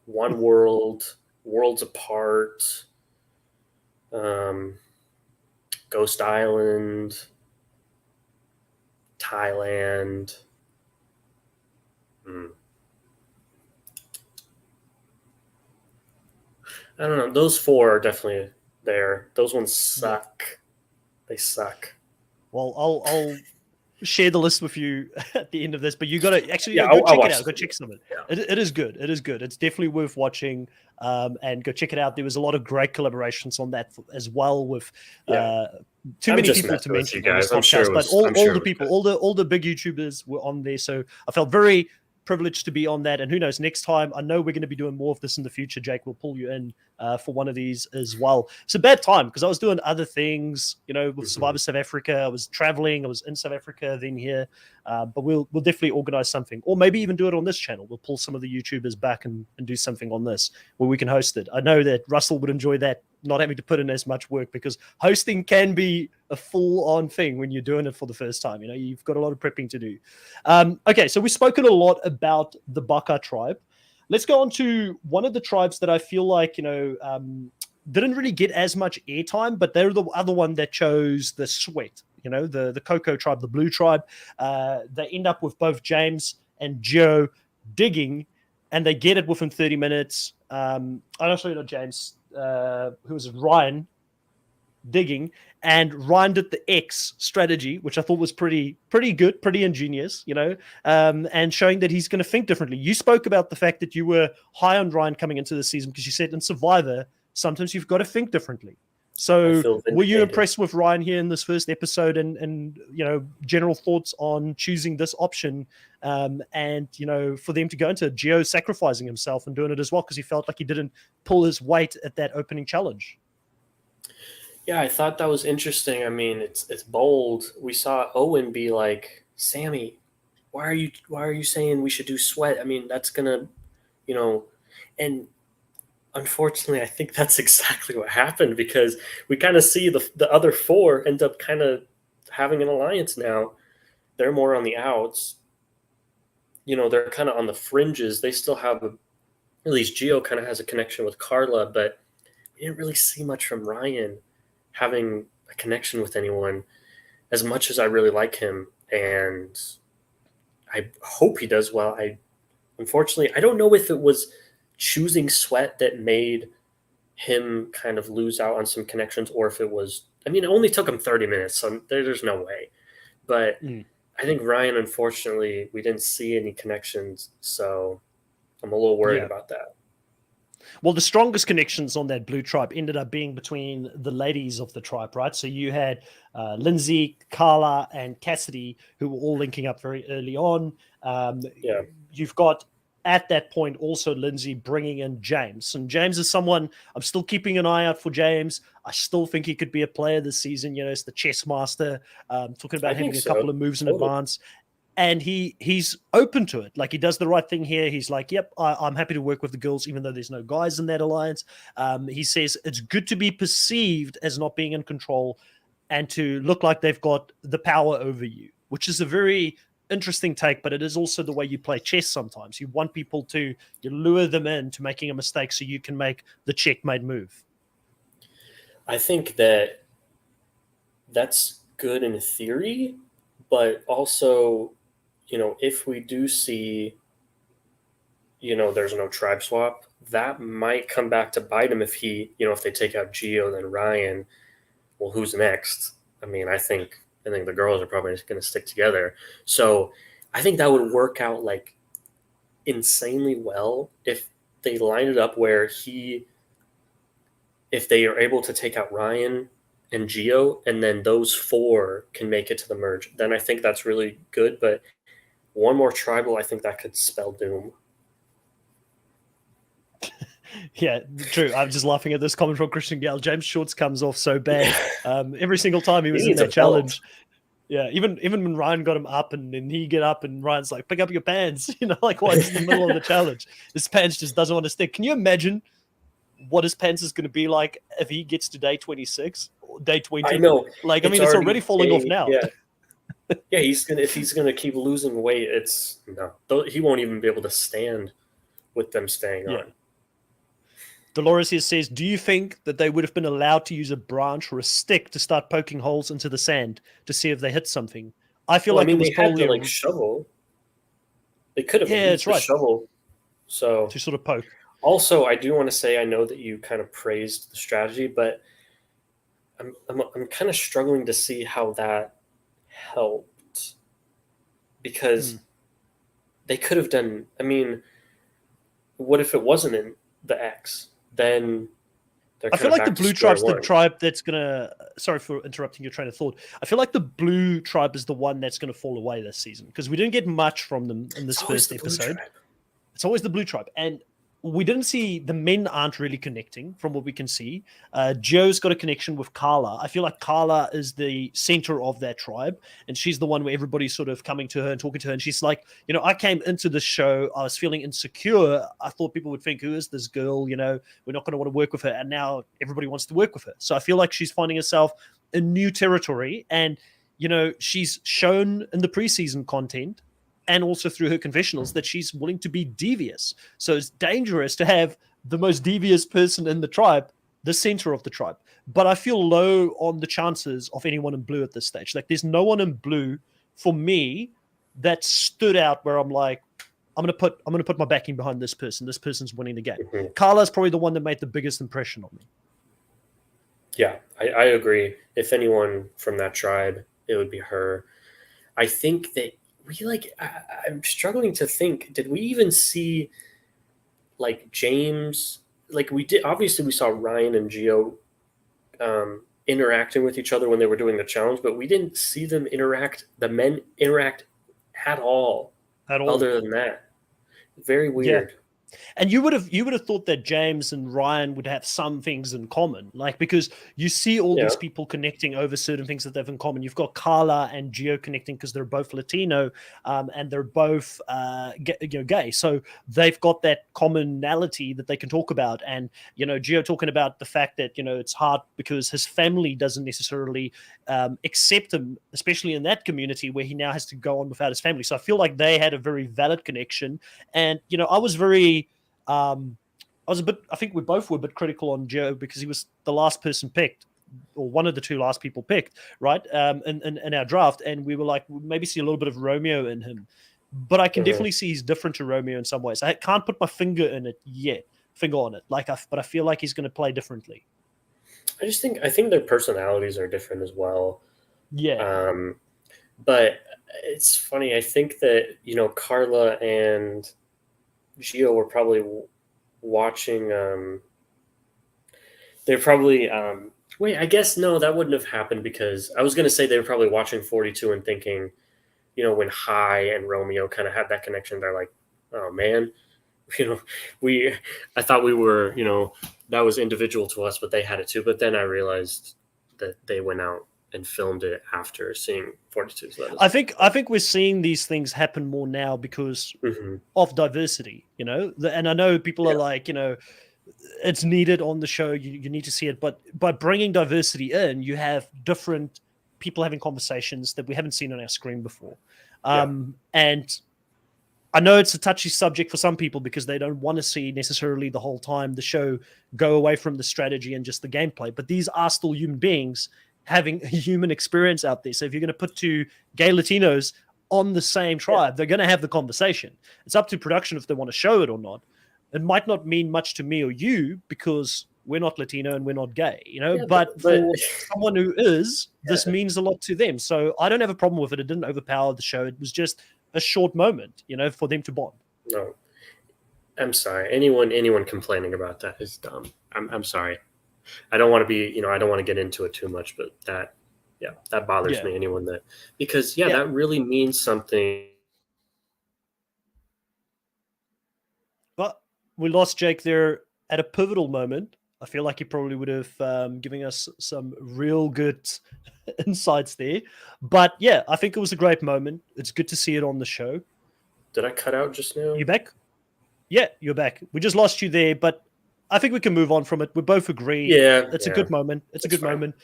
One World, Worlds Apart, Ghost Island, Thailand. I don't know. Those 4 are definitely there. Those ones suck. They suck. Well, I'll share the list with you at the end of this, but you got to actually go check it out. Go check some of it. Yeah. It is good. It is good. It's definitely worth watching, and go check it out. There was a lot of great collaborations on that as well with too many people to mention. You guys. I'm sure but all the people, all the big YouTubers were on there, so I felt very privileged to be on that. And who knows, next time, I know we're going to be doing more of this in the future. Jake will pull you in for one of these as well. It's a bad time because I was doing other things, with Survivor South Africa. I was traveling. I was in South Africa, then here. But we'll definitely organize something, or maybe even do it on this channel. We'll pull some of the YouTubers back and do something on this where we can host it. I know that Russell would enjoy that, not having to put in as much work, because hosting can be a full-on thing when you're doing it for the first time. You've got a lot of prepping to do. Okay, so we've spoken a lot about the Baka tribe. Let's go on to one of the tribes that I feel like, didn't really get as much airtime, but they're the other one that chose the sweat, the Coco tribe, the blue tribe. They end up with both James and Joe digging, and they get it within 30 minutes. Honestly, not James. Who was it? Ryan digging, and Ryan did the X strategy, which I thought was pretty good, pretty ingenious, and showing that he's going to think differently. You spoke about the fact that you were high on Ryan coming into the season because you said in Survivor, sometimes you've got to think differently. So were you impressed with Ryan here in this first episode and general thoughts on choosing this option and for them to go into Geo sacrificing himself and doing it as well because he felt like he didn't pull his weight at that opening challenge? Yeah, I thought that was interesting. I mean, it's bold. We saw Owen be like, Sammy, why are you saying we should do sweat? I mean, that's gonna, and unfortunately, I think that's exactly what happened because we kind of see the other 4 end up kind of having an alliance now. They're more on the outs. They're kind of on the fringes. They still have at least Gio kind of has a connection with Carla, but we didn't really see much from Ryan having a connection with anyone as much as I really like him. And I hope he does well. Unfortunately, I don't know if it was choosing sweat that made him kind of lose out on some connections or if it was, it only took him 30 minutes. So there's no way, but I think Ryan, unfortunately, we didn't see any connections. So I'm a little worried about that. Well, the strongest connections on that blue tribe ended up being between the ladies of the tribe, right? So you had Lindsay, Carla, and Cassidy, who were all linking up very early on. You've got, at that point, also Lindsay bringing in James. And James is someone, I'm still keeping an eye out for James. I still think he could be a player this season. It's the chess master, talking about having a couple of moves in advance. And he's open to it. Like, he does the right thing here. He's like, yep, I'm happy to work with the girls, even though there's no guys in that alliance. He says it's good to be perceived as not being in control and to look like they've got the power over you, which is a very interesting take, but it is also the way you play chess sometimes. You want people to, you lure them into making a mistake so you can make the checkmate move. I think that that's good in theory, but also, if we do see, there's no tribe swap, that might come back to bite him if if they take out Gio, then Ryan. Well, who's next? I mean, I think the girls are probably just going to stick together. So I think that would work out like insanely well if they line it up where if they are able to take out Ryan and Gio, and then those 4 can make it to the merge, then I think that's really good. But one more tribal, I think that could spell doom. Yeah, true. I'm just laughing at this comment from Christian Gale. James Shorts comes off so bad every single time he was in that challenge. Yeah, even when Ryan got him up and he get up and Ryan's like, pick up your pants, like what is in the middle of the challenge? His pants just doesn't want to stick. Can you imagine what his pants is going to be like if he gets to day 26 or day 20? I know. Like, I mean, it's already falling off now. Yeah. Yeah, if he's gonna keep losing weight, he won't even be able to stand with them staying on. Dolores here says, do you think that they would have been allowed to use a branch or a stick to start poking holes into the sand to see if they hit something? I feel it was probably had the, shovel. They could have used the shovel. So to sort of poke. Also, I do want to say, I know that you kind of praised the strategy, but I'm kind of struggling to see how that helped, because they could have done. I mean, what if it wasn't in the X? Then I feel like the blue tribe's the tribe that's gonna. Sorry for interrupting your train of thought. I feel like the blue tribe is the one that's going to fall away this season because we didn't get much from them in this first episode. It's always the blue tribe, and we didn't see the men aren't really connecting from what we can see. Joe's got a connection with Carla. I feel like Carla is the center of that tribe, and she's the one where everybody's sort of coming to her and talking to her. And she's like, I came into this show, I was feeling insecure. I thought people would think, who is this girl? We're not going to want to work with her. And now everybody wants to work with her. So I feel like she's finding herself in new territory. And, she's shown in the preseason content and also through her confessionals that she's willing to be devious. So it's dangerous to have the most devious person in the tribe, the center of the tribe. But I feel low on the chances of anyone in blue at this stage. Like, there's no one in blue for me that stood out where I'm like, I'm gonna put my backing behind this person. This person's winning the game. Mm-hmm. Carla's probably the one that made the biggest impression on me. Yeah, I agree. If anyone from that tribe, it would be her. I think that I'm struggling to think, did we even see James? We did, obviously we saw Ryan and Gio interacting with each other when they were doing the challenge, but we didn't see the men interact at all. Other than that. Very weird. Yeah. And you would have thought that James and Ryan would have some things in common, because you see all these people connecting over certain things that they have in common. You've got Carla and Gio connecting because they're both Latino, and they're both gay. So they've got that commonality that they can talk about. And Gio talking about the fact that it's hard because his family doesn't necessarily accept him, especially in that community where he now has to go on without his family. So I feel like they had a very valid connection. And I was very. I think we both were a bit critical on Joe because he was the last person picked, or one of the 2 last people picked, right? In our draft. And we were like, maybe see a little bit of Romeo in him. But I can definitely see he's different to Romeo in some ways. I can't put my finger on it. But I feel like he's going to play differently. I think their personalities are different as well. Yeah. But it's funny. I think that, Carla and Gio were probably watching. They're probably. Wait, I guess no, that wouldn't have happened because I was going to say they were probably watching 42 and thinking, when Hai and Romeo kind of had that connection, they're like, oh man, I thought we were, that was individual to us, but they had it too. But then I realized that they went out and filmed it after seeing 42. So I think we're seeing these things happen more now because of diversity, and I know people are like, it's needed on the show. You need to see it, but by bringing diversity in, you have different people having conversations that we haven't seen on our screen before. And I know it's a touchy subject for some people because they don't want to see necessarily the whole time the show go away from the strategy and just the gameplay. But these are still human beings having a human experience out there. So if you're going to put two gay Latinos on the same tribe, they're going to have the conversation. It's up to production if they want to show it or not. It might not mean much to me or you because we're not Latino and we're not gay, but for someone who is, this means a lot to them. So I don't have a problem with it. It didn't overpower the show. It was just a short moment, for them to bond. No, I'm sorry. Anyone complaining about that is dumb. I'm sorry. I don't want to be, I don't want to get into it too much, but that bothers me. Anyone that, because that really means something. But we lost Jake there at a pivotal moment. I feel like he probably would have given us some real good insights there. But yeah, I think it was a great moment. It's good to see it on the show. Did I cut out just now? You back? Yeah, you're back. We just lost you there, but I think we can move on from it. We both agree. Yeah. It's a good moment. It's a good fine. moment.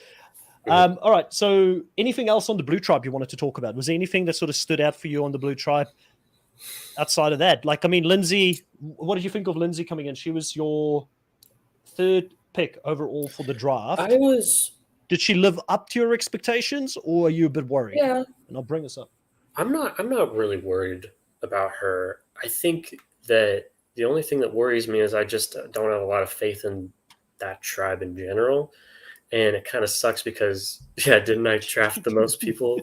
All right. So anything else on the Blue Tribe you wanted to talk about? Was there anything that sort of stood out for you on the Blue Tribe outside of that? Like, I mean, Lindsay, what did you think of Lindsay coming in? She was your third pick overall for the draft. Did she live up to your expectations, or are you a bit worried? Yeah. And I'll bring this up. I'm not really worried about her. I think that the only thing that worries me is I just don't have a lot of faith in that tribe in general. And it kind of sucks because, didn't I draft the most people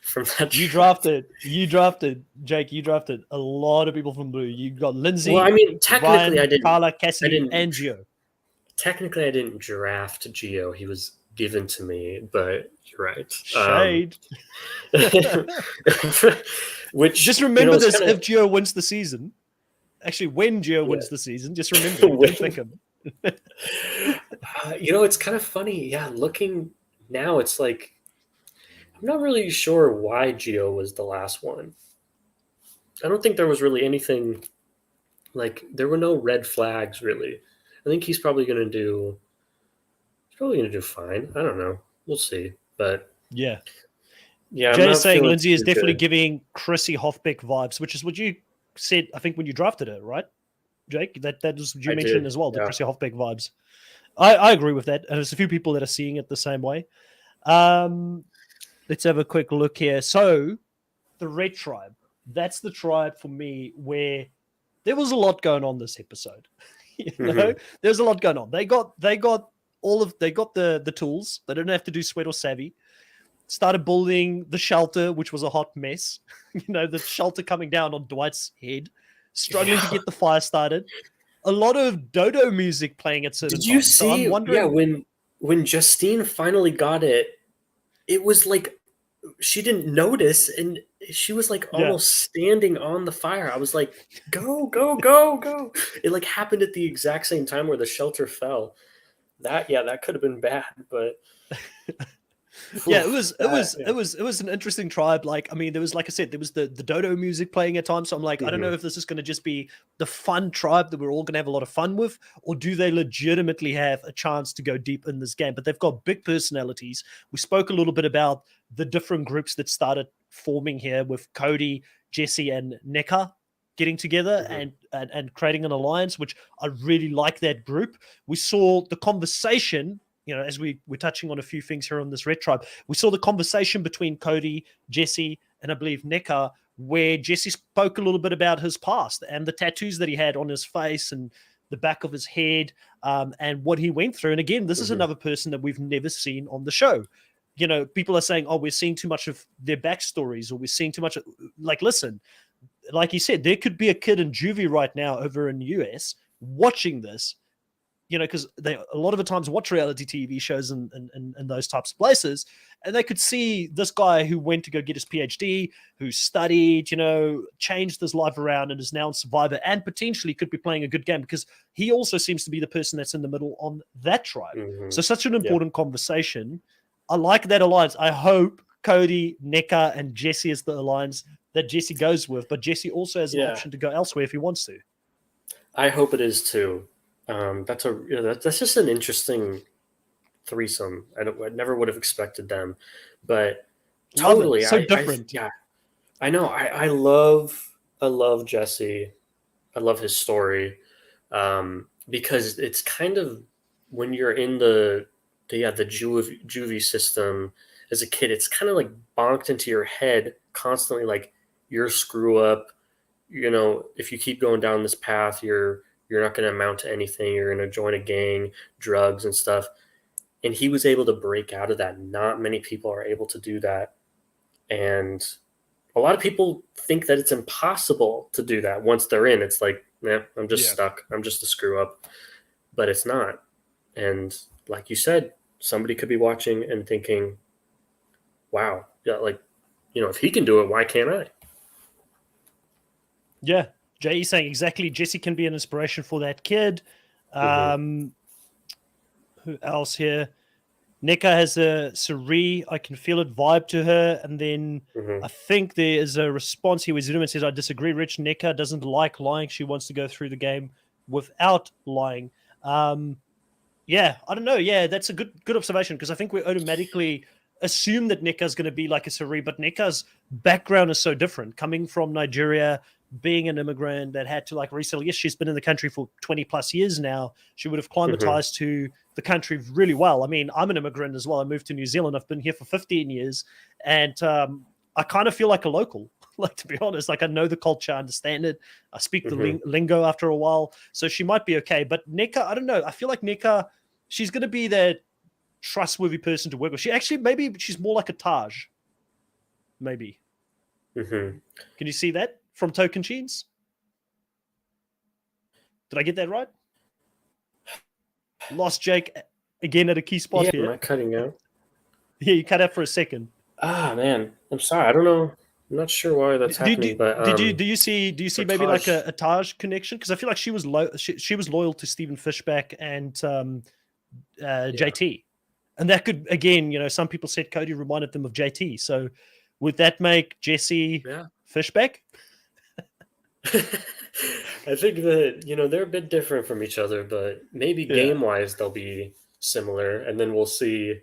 from that tribe? You drafted, Jake, you drafted a lot of people from Blue. You got Lindsay, well, I mean, technically Ryan, I didn't. Carla, Cassidy, and Gio. Technically, I didn't draft Gio. He was given to me, but you're right. Shade. Which just remember this: if Gio wins the season, actually, when Gio wins the season, just remember, don't pick him. It's kind of funny. Yeah, looking now, it's like I'm not really sure why Gio was the last one. I don't think there was really anything like there were no red flags really. I think he's probably going to do fine. I don't know. We'll see. But yeah. Jay's saying Lindsay is definitely giving Chrissy Hofbeck vibes, which is what you said, I think, when you drafted her, right, Jake? That was what you mentioned as well, the Chrissy Hofbeck vibes. I agree with that. And there's a few people that are seeing it the same way. Let's have a quick look here. So the Red Tribe, that's the tribe for me where there was a lot going on this episode. There's a lot going on. They got the tools. They don't have to do sweat or savvy. Started building the shelter, which was a hot mess. The shelter coming down on Dwight's head, struggling to get the fire started. A lot of dodo music playing at certain times. Did you see? So I'm wondering, when Justine finally got it, it was like she didn't notice, and she was like almost standing on the fire. I was like, "Go, go, go, go!" It like happened at the exact same time where the shelter fell. That could have been bad, but it was an interesting tribe. Like, I mean, there was, like I said, there was the dodo music playing at times. So I'm like, I don't know if this is going to just be the fun tribe that we're all going to have a lot of fun with, or do they legitimately have a chance to go deep in this game? But they've got big personalities. We spoke a little bit about the different groups that started forming here with Cody, Jesse, and Neka getting together and creating an alliance, which I really like that group. We saw the conversation, as we're touching on a few things here on this Red Tribe, we saw the conversation between Cody, Jesse, and I believe Neka, where Jesse spoke a little bit about his past and the tattoos that he had on his face and the back of his head, and what he went through. And again, this is another person that we've never seen on the show. People are saying, oh, we're seeing too much of their backstories, or we're seeing too much of, like, listen, like you said, there could be a kid in juvie right now over in the US watching this, because they a lot of the times watch reality TV shows and those types of places, and they could see this guy who went to go get his PhD, who studied, changed his life around and is now a survivor and potentially could be playing a good game, because he also seems to be the person that's in the middle on that tribe. So such an important conversation. I like that alliance. I hope Cody, Neka, and Jesse is the alliance that Jesse goes with, but Jesse also has an option to go elsewhere if he wants to. I hope it is too. That's just an interesting threesome. I never would have expected them, but totally so different. I know. I love Jesse. I love his story, because it's kind of when you're in the juvie system as a kid, it's kind of like bonked into your head constantly, like you're a screw up. You know, if you keep going down this path, you're not going to amount to anything. You're going to join a gang, drugs and stuff. And he was able to break out of that. Not many people are able to do that, and a lot of people think that it's impossible to do that once they're in. It's like, man, I'm just Yeah. stuck. I'm just a screw up. But it's not. And like you said, somebody could be watching and thinking, wow, yeah, like, if he can do it, why can't I? Yeah. Jay saying exactly. Jesse can be an inspiration for that kid. Mm-hmm. Who else here? Neka has a Suri, I can feel it vibe to her. And then Mm-hmm. I think there is a response here where Zuma says, I disagree, Rich. Neka doesn't like lying. She wants to go through the game without lying. Yeah, I don't know. Yeah, that's a good observation because I think we automatically assume that Neka's going to be like a Sari, but Neka's background is so different. Coming from Nigeria, being an immigrant that had to like resettle. Yes, she's been in the country for 20 plus years now. She would have Mm-hmm. climatized to the country really well. I mean, I'm an immigrant as well. I moved to New Zealand. I've been here for 15 years, and I kind of feel like a local. Like, to be honest, like I know the culture, I understand it. I speak the Mm-hmm. lingo after a while, so she might be okay. But Neka, I don't know. I feel like Neka, she's going to be that trustworthy person to work with. She actually, maybe she's more like a Taj. Maybe. Mm-hmm. Can you see that from Token Cheens? Did I get that right? Lost Jake again at a key spot Yeah, am here. I cutting out? Yeah, you cut out for a second. Ah, man, I'm sorry. I don't know. I'm not sure why that's happening, but Do you see for maybe like Taj, a Taj connection? Because I feel like she was loyal to Stephen Fishback and yeah. JT, and that could again, some people said Cody reminded them of JT. So would that make Jesse Yeah. Fishback? I think that they're a bit different from each other, but maybe Yeah. game wise they'll be similar, and then we'll see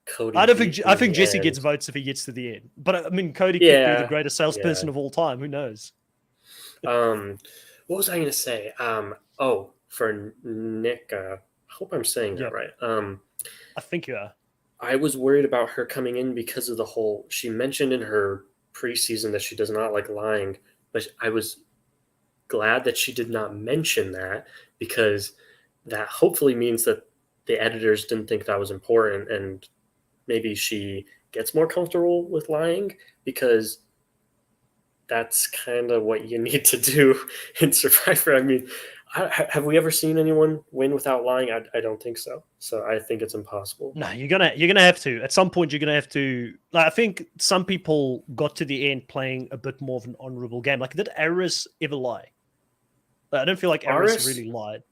Cody I don't think beat I in think the Jesse gets end. votes if he gets to the end. But I mean, Cody could be the Yeah, greatest yeah. salesperson of all time. Who knows? Um, what was I gonna say? Oh, for Nick, I hope I'm saying that Yeah, right. I think you are. I was worried about her coming in because of the whole. She mentioned in her preseason that she does not like lying, but I was glad that she did not mention that because that hopefully means that the editors didn't think that was important and maybe she gets more comfortable with lying because that's kind of what you need to do in Survivor. I mean, have we ever seen anyone win without lying? I don't think so. So I think it's impossible. No, you're gonna have to. At some point, you're gonna have to. Like, I think some people got to the end playing a bit more of an honorable game. Like, did Aris ever lie? Like, I don't feel like Aris Aris, really lied.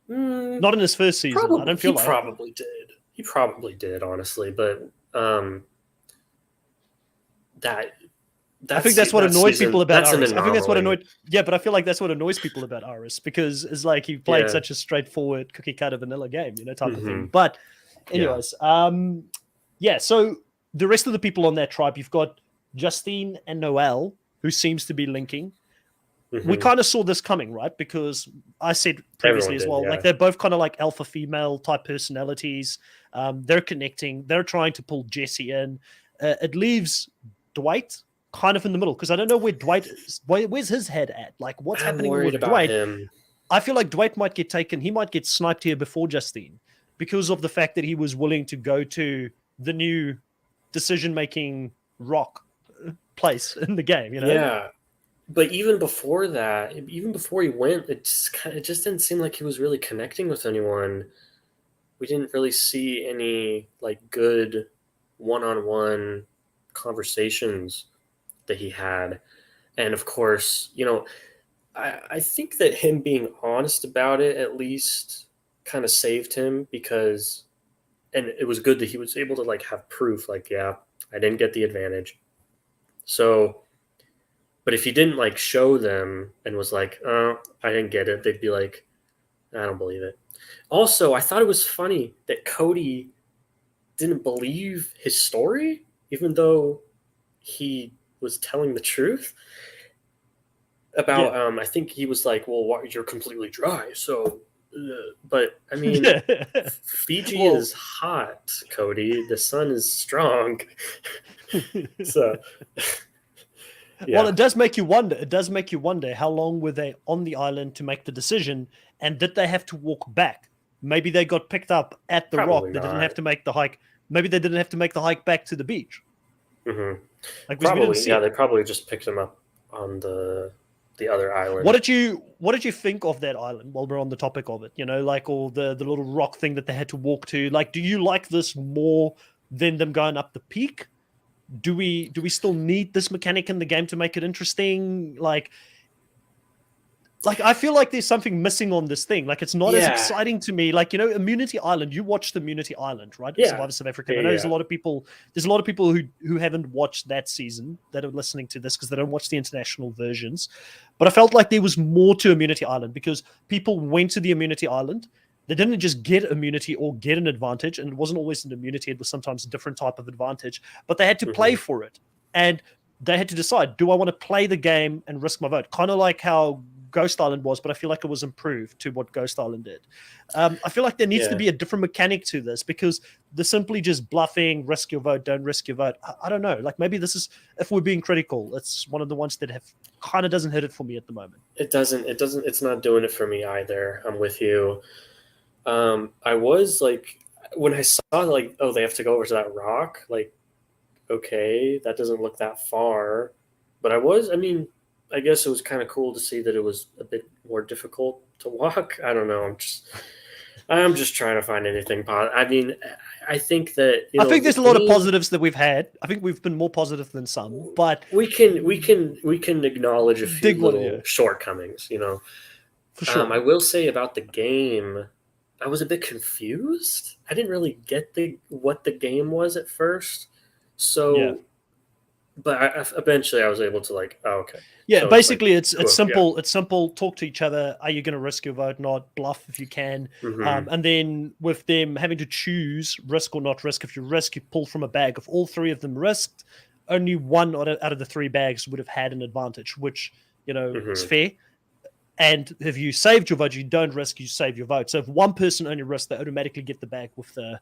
mm, Not in his first season. I probably don't feel he like. probably did. He probably did, honestly. But that I think that's what that annoyed people season, about that's an Aris. I think that's what anomaly. annoyed. Yeah, but I feel like that's what annoys people about Aris because it's like he played Yeah. such a straightforward cookie cutter vanilla game, type of thing. Hmm. But, Yeah. anyways, yeah. So the rest of the people on that tribe, you've got Justine and Noel, who seems to be linking. We Hmm. kind of saw this coming, right? Because I said previously Everyone as did. well, like Yeah. they're both kind of like alpha female type personalities. They're connecting. They're trying to pull Jesse in. It leaves Dwight kind of in the middle because I don't know where Dwight is. Where's his head at? Like, what's I'm happening worried with about Dwight? him. I feel like Dwight might get taken. He might get sniped here before Justine because of the fact that he was willing to go to the new decision making rock place in the game. Yeah. But even before that, even before he went, it just didn't seem like he was really connecting with anyone. We didn't really see any like good one-on-one conversations that he had. And of course, I think that him being honest about it at least kind of saved him because, and it was good that he was able to like have proof, like, yeah, I didn't get the advantage. So, but if he didn't like show them and was like, oh, I didn't get it, they'd be like, I don't believe it. Also, I thought it was funny that Cody didn't believe his story, even though he was telling the truth about. I think he was like, "Well, you're completely dry." So, but I mean, Fiji is hot, Cody. The sun is strong. So, yeah. Well, it does make you wonder. It does make you wonder how long were they on the island to make the decision, and did they have to walk back? Maybe they got picked up at the rock. They didn't have to make the hike. Maybe they didn't have to make the hike back to the beach. Mm-hmm. Like probably, yeah. They probably just picked them up on the other island. What did you think of that island while we're on the topic of it? You know, like all the little rock thing that they had to walk to. Like, do you like this more than them going up the peak? Do we still need this mechanic in the game to make it interesting? Like I feel like there's something missing on this thing. Like, it's not as exciting to me. Like, you know, Immunity Island. You watched Immunity Island, right? Yeah. Survivor South Africa. I know there's a lot of people. There's a lot of people who haven't watched that season that are listening to this because they don't watch the international versions. But I felt like there was more to Immunity Island because people went to the Immunity Island. They didn't just get immunity or get an advantage, and it wasn't always an immunity. It was sometimes a different type of advantage, but they had to play for it, and they had to decide: do I want to play the game and risk my vote? Kind of like how Ghost Island was, but I feel like it was improved to what Ghost Island did. I feel like there needs to be a different mechanic to this because they're simply just bluffing, risk your vote, don't risk your vote. I don't know. Like, maybe this is, if we're being critical, it's one of the ones that have kind of doesn't hit it for me at the moment. It doesn't. It's not doing it for me either. I'm with you. I was like, when I saw like, oh, they have to go over to that rock, like, okay, that doesn't look that far. But I guess it was kind of cool to see that it was a bit more difficult to walk. I don't know. I'm just trying to find anything positive. I mean, I think that I think there's a lot of positives that we've had. I think we've been more positive than some, but we can acknowledge a few little shortcomings, you know. For sure. I will say about the game, I was a bit confused. I didn't really get what the game was at first. So, but eventually I was able to like, oh, okay. Yeah, so basically it's simple. Yeah. It's simple. Talk to each other. Are you going to risk your vote? Not bluff if you can. And then with them having to choose risk or not risk. If you risk, you pull from a bag. If all three of them risked, only one out of the three bags would have had an advantage, which, you know, is fair. And if you saved your vote, you don't risk, you save your vote. So if one person only risks, they automatically get the bag with the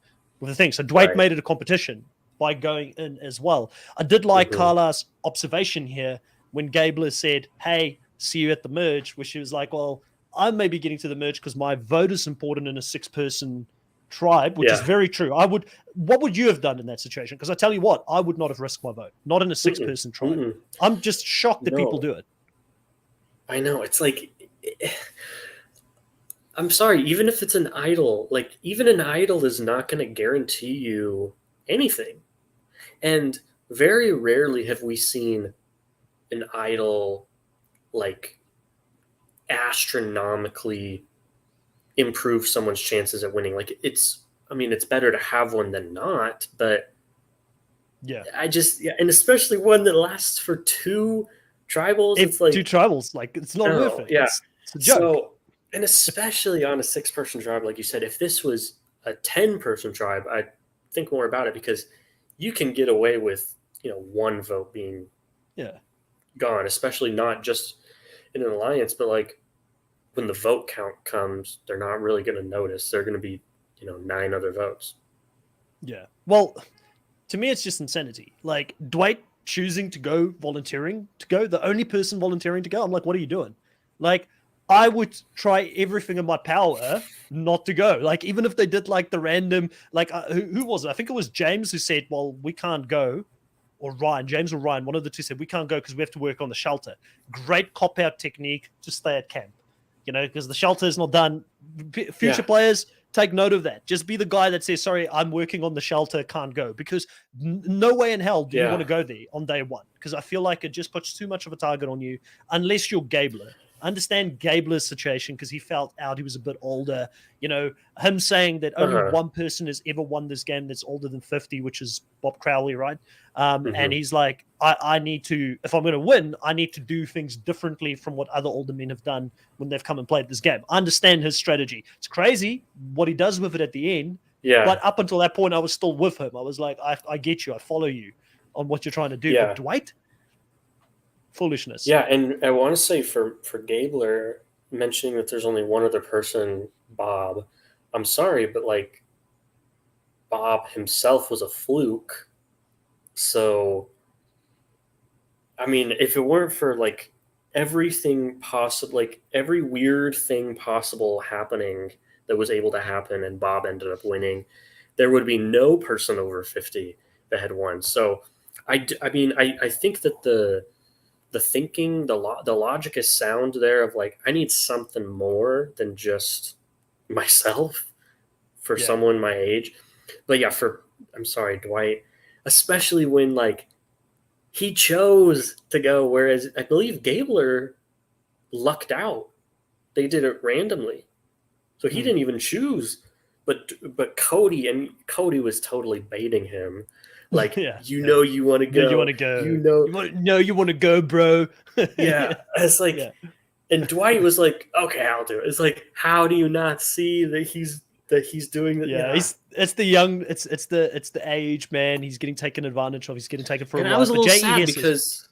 thing. So Dwight made it a competition by going in as well. I did like Carla's observation here when Gabler said, hey, see you at the merge, where she was like, well, I'm maybe getting to the merge because my vote is important in a 6-person tribe, which is very true. What would you have done in that situation? Because I tell you what, I would not have risked my vote, not in a 6-person tribe. I'm just shocked that people do it. I know. It's like, I'm sorry, even if it's an idol, like even an idol is not going to guarantee you anything. And very rarely have we seen an idol like astronomically improve someone's chances at winning. Like it's better to have one than not, but and especially one that lasts for 2 tribals. It's like 2 tribals, like it's not worth it. Yeah. It's a joke. So, and especially on a 6-person tribe, like you said, if this was a 10-person tribe, I'd think more about it because you can get away with, you know, 1 vote being gone, especially not just in an alliance, but like when the vote count comes, they're not really going to notice. They're going to be, you know, 9 other votes. Yeah. Well, to me, it's just insanity. Like Dwight choosing to go, volunteering to go, the only person volunteering to go. I'm like, what are you doing? Like, I would try everything in my power not to go. Like, even if they did like the random, like, who was it? I think it was James who said, well, we can't go. Or Ryan, James or Ryan, one of the two said, we can't go because we have to work on the shelter. Great cop-out technique, just stay at camp. You know, because the shelter is not done. Future players, take note of that. Just be the guy that says, sorry, I'm working on the shelter, can't go. Because no way in hell do you want to go there on day 1. Because I feel like it just puts too much of a target on you, unless you're Gabler. I understand Gabler's situation because he felt out. He was a bit older. You know, him saying that only one person has ever won this game that's older than 50, which is Bob Crowley, right? And he's like, I need to, if I'm going to win, I need to do things differently from what other older men have done when they've come and played this game. I understand his strategy. It's crazy what he does with it at the end. Yeah. But up until that point, I was still with him. I was like, I get you. I follow you. on what you're trying to do. Yeah. But Dwight, foolishness. Yeah, and I want to say for Gabler mentioning that there's only one other person, Bob. I'm sorry, but like Bob himself was a fluke. So, I mean, if it weren't for like everything possible, like every weird thing possible happening that was able to happen, and Bob ended up winning, there would be no person over 50 that had won. So, I mean, I think that the thinking, the logic is sound there of like, I need something more than just myself for someone my age. But yeah, I'm sorry, Dwight, especially when like he chose to go, whereas I believe Gabler lucked out. They did it randomly. So he didn't even choose. But Cody was totally baiting him. Like, you want to go. You want to go. You want to go, bro. It's like, and Dwight was like, okay, I'll do it. It's like, how do you not see that he's doing that? Yeah, it's the age, man. He's getting taken advantage of. He's getting taken for a while. I was a little sad because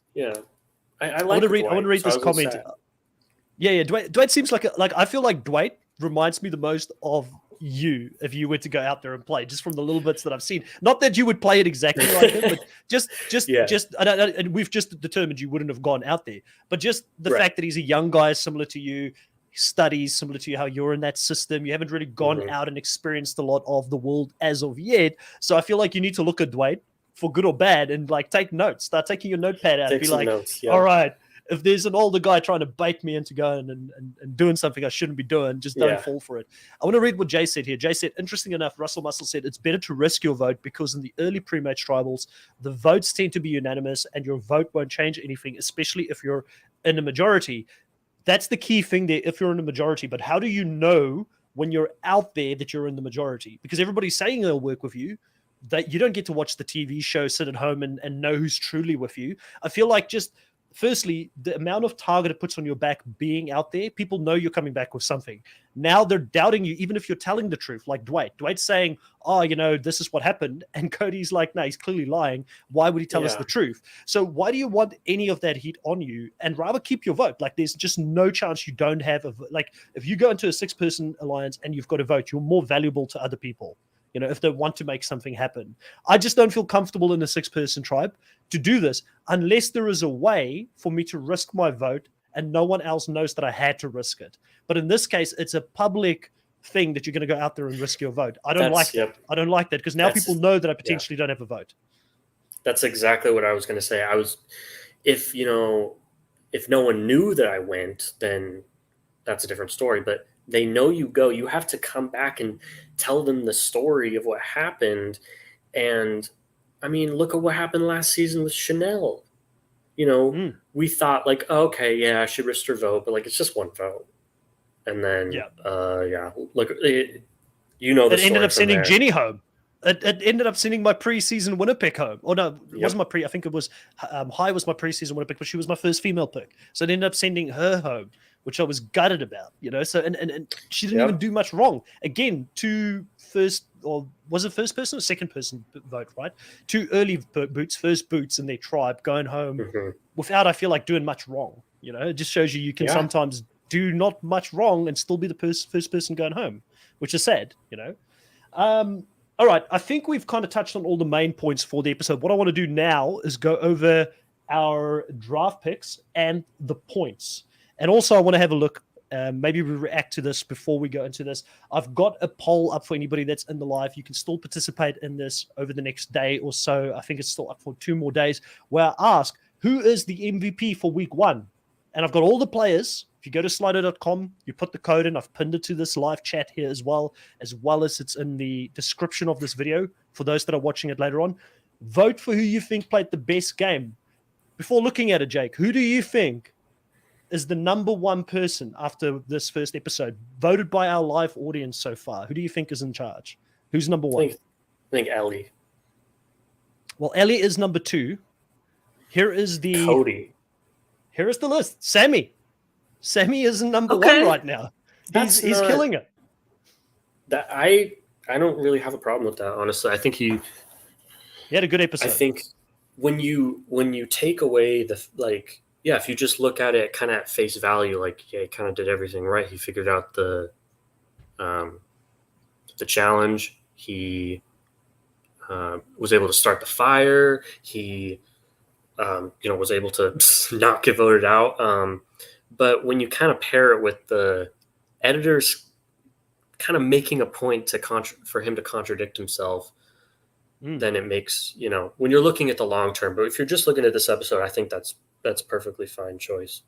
I want to read this comment. Yeah, Dwight seems like I feel like Dwight reminds me the most of you if you were to go out there and play, just from the little bits that I've seen. Not that you would play it exactly like him, but just and we've just determined you wouldn't have gone out there. But just the fact that he's a young guy, similar to you, studies similar to you, how you're in that system, you haven't really gone out and experienced a lot of the world as of yet. So I feel like you need to look at Dwight for good or bad and like take notes. Start taking your notepad out. Be like, notes, all right, if there's an older guy trying to bait me into going and doing something I shouldn't be doing, just don't fall for it. I want to read what Jay said here. Jay said, interesting enough, Russell Muscle said, it's better to risk your vote because in the early pre-match tribals, the votes tend to be unanimous and your vote won't change anything, especially if you're in a majority. That's the key thing there, if you're in the majority. But how do you know when you're out there that you're in the majority? Because everybody's saying they'll work with you, that you don't get to watch the TV show, sit at home and know who's truly with you. I feel like just firstly, the amount of target it puts on your back being out there, people know you're coming back with something. Now they're doubting you, even if you're telling the truth, like Dwight. Dwight's saying, oh, this is what happened. And Cody's like, no, he's clearly lying. Why would he tell us the truth? So why do you want any of that heat on you? And rather keep your vote. Like, there's just no chance you don't have like, if you go into a 6-person alliance and you've got a vote, you're more valuable to other people. If they want to make something happen. I just don't feel comfortable in a 6-person tribe to do this unless there is a way for me to risk my vote and no one else knows that I had to risk it. But in this case, it's a public thing that you're going to go out there and risk your vote. I don't like that. I don't like that because now people know that I potentially don't have a vote. That's exactly what I was going to say. If no one knew that I went, then that's a different story. But they know you go. You have to come back and tell them the story of what happened. And I mean, look at what happened last season with Chanel. We thought like, okay, yeah, I should risk her vote, but like it's just one vote. And then, look, it ended up sending Jenny home. It ended up sending my preseason winner pick home. Or no, it wasn't my I think it was High was my preseason winner pick, but she was my first female pick. So it ended up sending her home, which I was gutted about, So and she didn't even do much wrong. Again, was it first person or second person vote, right? 2 early boots, first boots in their tribe going home without, I feel like, doing much wrong. It just shows you can sometimes do not much wrong and still be the first person going home, which is sad, All right, I think we've kind of touched on all the main points for the episode. What I want to do now is go over our draft picks and the points. And also I want to have a look, maybe we react to this before we go into this. I've got a poll up for anybody that's in the live. You can still participate in this over the next day or so. I think it's still up for 2 more days, where I ask, who is the MVP for week 1? And I've got all the players. If you go to slido.com, you put the code in. I've pinned it to this live chat here as well as it's in the description of this video for those that are watching it later on. Vote for who you think played the best game. Before looking at it, Jake, who do you think is the number 1 person after this first episode, voted by our live audience so far? Who do you think is in charge? Who's number 1? I think Ellie. Well, Ellie is number 2. Here is the Cody. Here is the list. Sammy is number 1 right now. He's killing it. That I don't really have a problem with that, honestly. I think he had a good episode. I think when you take away the if you just look at it kind of at face value, like he kind of did everything right. He figured out the challenge. He was able to start the fire. He was able to not get voted out. But when you kind of pair it with the editors kind of making a point for him to contradict himself, then it makes, when you're looking at the long term. But if you're just looking at this episode, I think that's perfectly fine choice.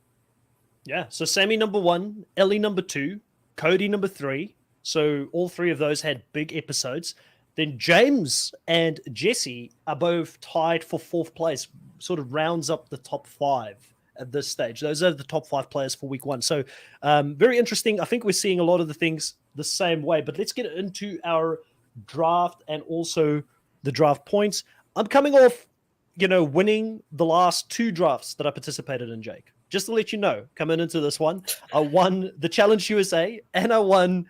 Yeah. So Sammy number 1, Ellie number 2, Cody number 3. So all 3 of those had big episodes. Then James and Jesse are both tied for 4th place, sort of rounds up the top 5 at this stage. Those are the top 5 players for week 1. So very interesting. I think we're seeing a lot of the things the same way, but let's get into our draft and also the draft points. I'm coming off, winning the last 2 drafts that I participated in, Jake. Just to let you know, coming into this one, I won the Challenge USA and I won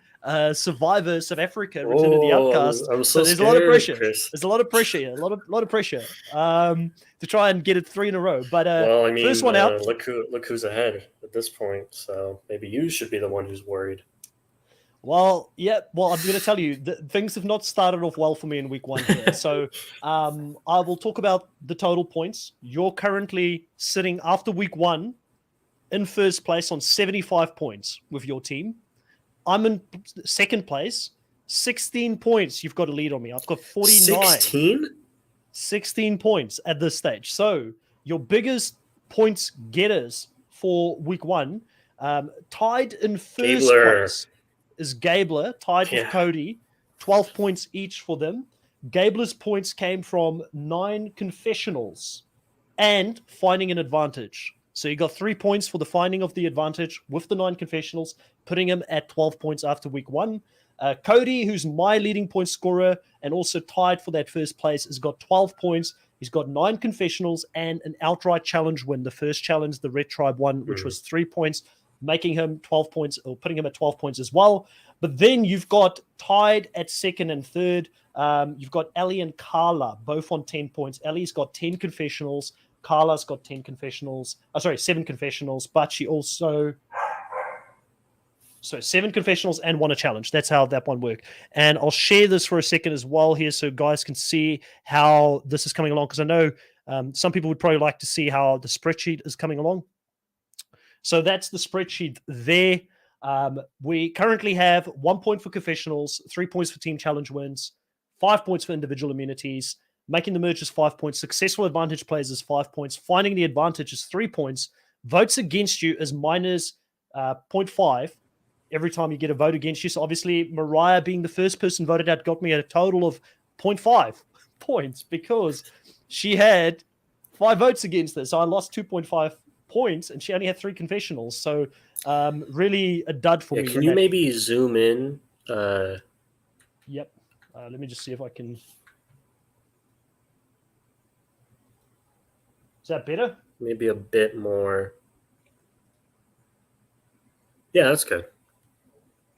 Survivor South Africa, Return of the Outcast. I'm so there's scared, a lot of pressure. Chris. There's a lot of pressure here, a lot of pressure to try and get it 3 in a row. But first one out. Look who's ahead at this point. So maybe you should be the one who's worried. Well, yeah. Well, I'm going to tell you, things have not started off well for me in week 1 here. So I will talk about the total points. You're currently sitting after week 1 in first place on 75 points with your team. I'm in second place, 16 points. You've got a lead on me. I've got 49. 16 points at this stage. So your biggest points getters for week 1, tied in first place is Gabler, tied with Cody, 12 points each for them. Gabler's points came from 9 confessionals and finding an advantage. So you got 3 points for the finding of the advantage with the 9 confessionals, putting him at 12 points after week 1. Cody, who's my leading point scorer and also tied for that first place, has got 12 points. He's got 9 confessionals and an outright challenge win. The first challenge, the Red Tribe won, which was 3 points, making him 12 points or putting him at 12 points as well. But then you've got tied at second and third. You've got Ellie and Carla, both on 10 points. Ellie's got 10 confessionals. Carla's got 10 confessionals. 7 confessionals, but she also... So 7 confessionals and 1 a challenge. That's how that one worked. And I'll share this for a second as well here so guys can see how this is coming along, because I know some people would probably like to see how the spreadsheet is coming along. So that's the spreadsheet there. We currently have 1 point for confessionals, 3 points for team challenge wins, 5 points for individual immunities. Making the merge is 5 points. Successful advantage plays is 5 points. Finding the advantage is 3 points. Votes against you is minus 0.5 every time you get a vote against you. So obviously, Morriah being the first person voted out got me a total of 0.5 points because she had 5 votes against her. So I lost 2.5 points and she only had 3 confessionals. So really a dud for me. Can you maybe zoom in? Yep. Let me just see if I can... Is that better? Maybe a bit more. Yeah, that's good.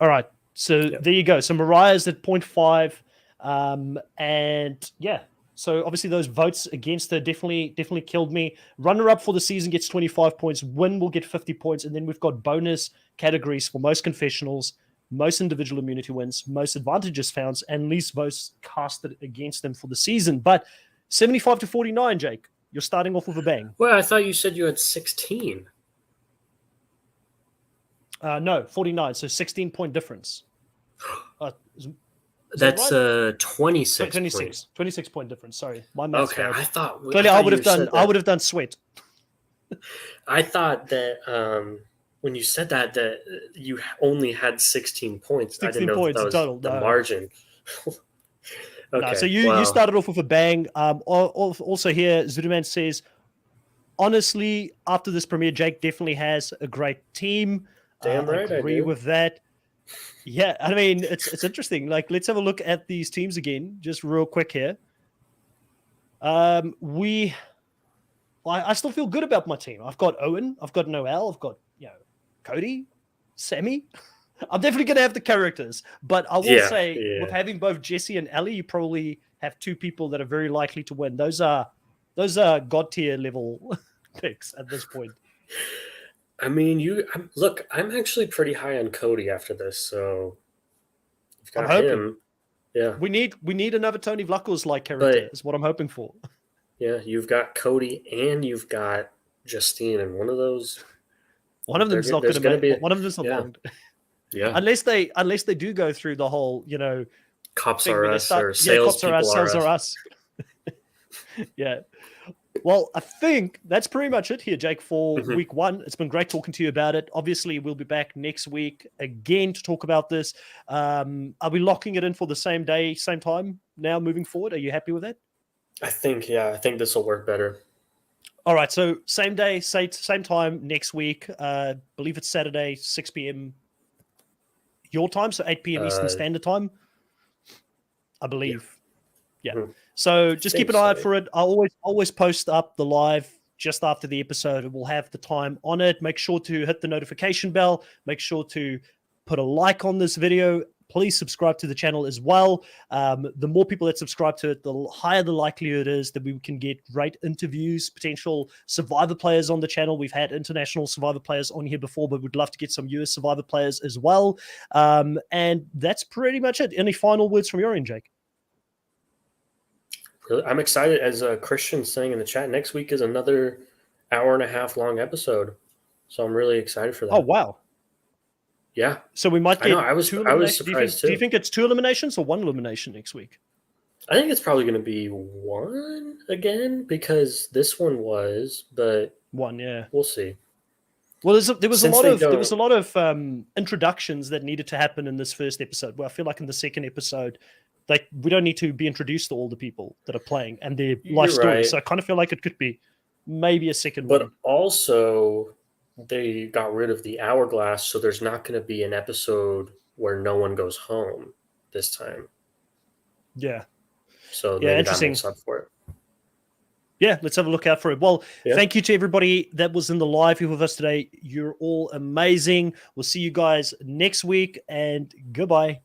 All right. So there you go. So Morriah's at 0.5. And yeah, so obviously those votes against her definitely killed me. Runner-up for the season gets 25 points. Win will get 50 points. And then we've got bonus categories for most confessionals, most individual immunity wins, most advantages found, and least votes casted against them for the season. But 75 to 49, Jake. You're starting off with a bang. Well, I thought you said you had 16. No, 49. So 16-point difference. That's that right? 26. 26-point difference. Sorry, my math's okay, bad. I thought I would have done sweat. I thought that when you said that you only had 16 points. 16 I didn't know points that was total. The margin. Okay, no, so you started off with a bang. Also here, Zuduman says, honestly, after this premiere, Jake definitely has a great team. Damn right, I agree do. with that. Yeah, I mean, it's interesting. Like, let's have a look at these teams again, just real quick here. I still feel good about my team. I've got Owen, I've got Noel, I've got Cody, Sammy. I'm definitely going to have the characters, but I will say with having both Jesse and Ellie, you probably have 2 people that are very likely to win. Those are Those are god tier level picks at this point. I mean, look, I'm actually pretty high on Cody after this, so you've got him. Yeah, we need another Tony Vlachos-like character. Is what I'm hoping for. Yeah, you've got Cody and you've got Justine, and one of them's not going to be. One of them's not long. Yeah, unless they do go through the whole, cops are us or sales people sales are us. Yeah. Well, I think that's pretty much it here, Jake, for week 1. It's been great talking to you about it. Obviously, we'll be back next week again to talk about this. Are we locking it in for the same day, same time now moving forward? Are you happy with that? I think this will work better. All right, so same day, same time next week. Believe it's Saturday, 6 p.m. your time, so 8 p.m. Eastern Standard Time, I believe. Yeah. So just keep an eye out for it. I'll always post up the live just after the episode, and we'll have the time on it. Make sure to hit the notification bell. Make sure to put a like on this video. Please subscribe to the channel as well. The more people that subscribe to it, the higher the likelihood is that we can get great interviews, potential Survivor players on the channel. We've had international Survivor players on here before, but we'd love to get some US Survivor players as well. And that's pretty much it. Any final words from your end, Jake? Really, I'm excited. As Christian saying in the chat, next week is another 1.5 hour long episode. So I'm really excited for that. Oh, wow. Yeah. So we might get I was surprised too. Do you think it's 2 eliminations or 1 elimination next week? I think it's probably going to be 1 again, because this one was, but 1, yeah. We'll see. Well, there was a lot of introductions that needed to happen in this first episode. Well, I feel like in the second episode, we don't need to be introduced to all the people that are playing and their life stories. Right. So I kind of feel like it could be maybe a second one. But also, they got rid of the hourglass, so there's not going to be an episode where no one goes home this time. Yeah. So maybe interesting. That makes up for it. Yeah, let's have a look out for it. Well, Thank you to everybody that was in the live here with us today. You're all amazing. We'll see you guys next week, and goodbye.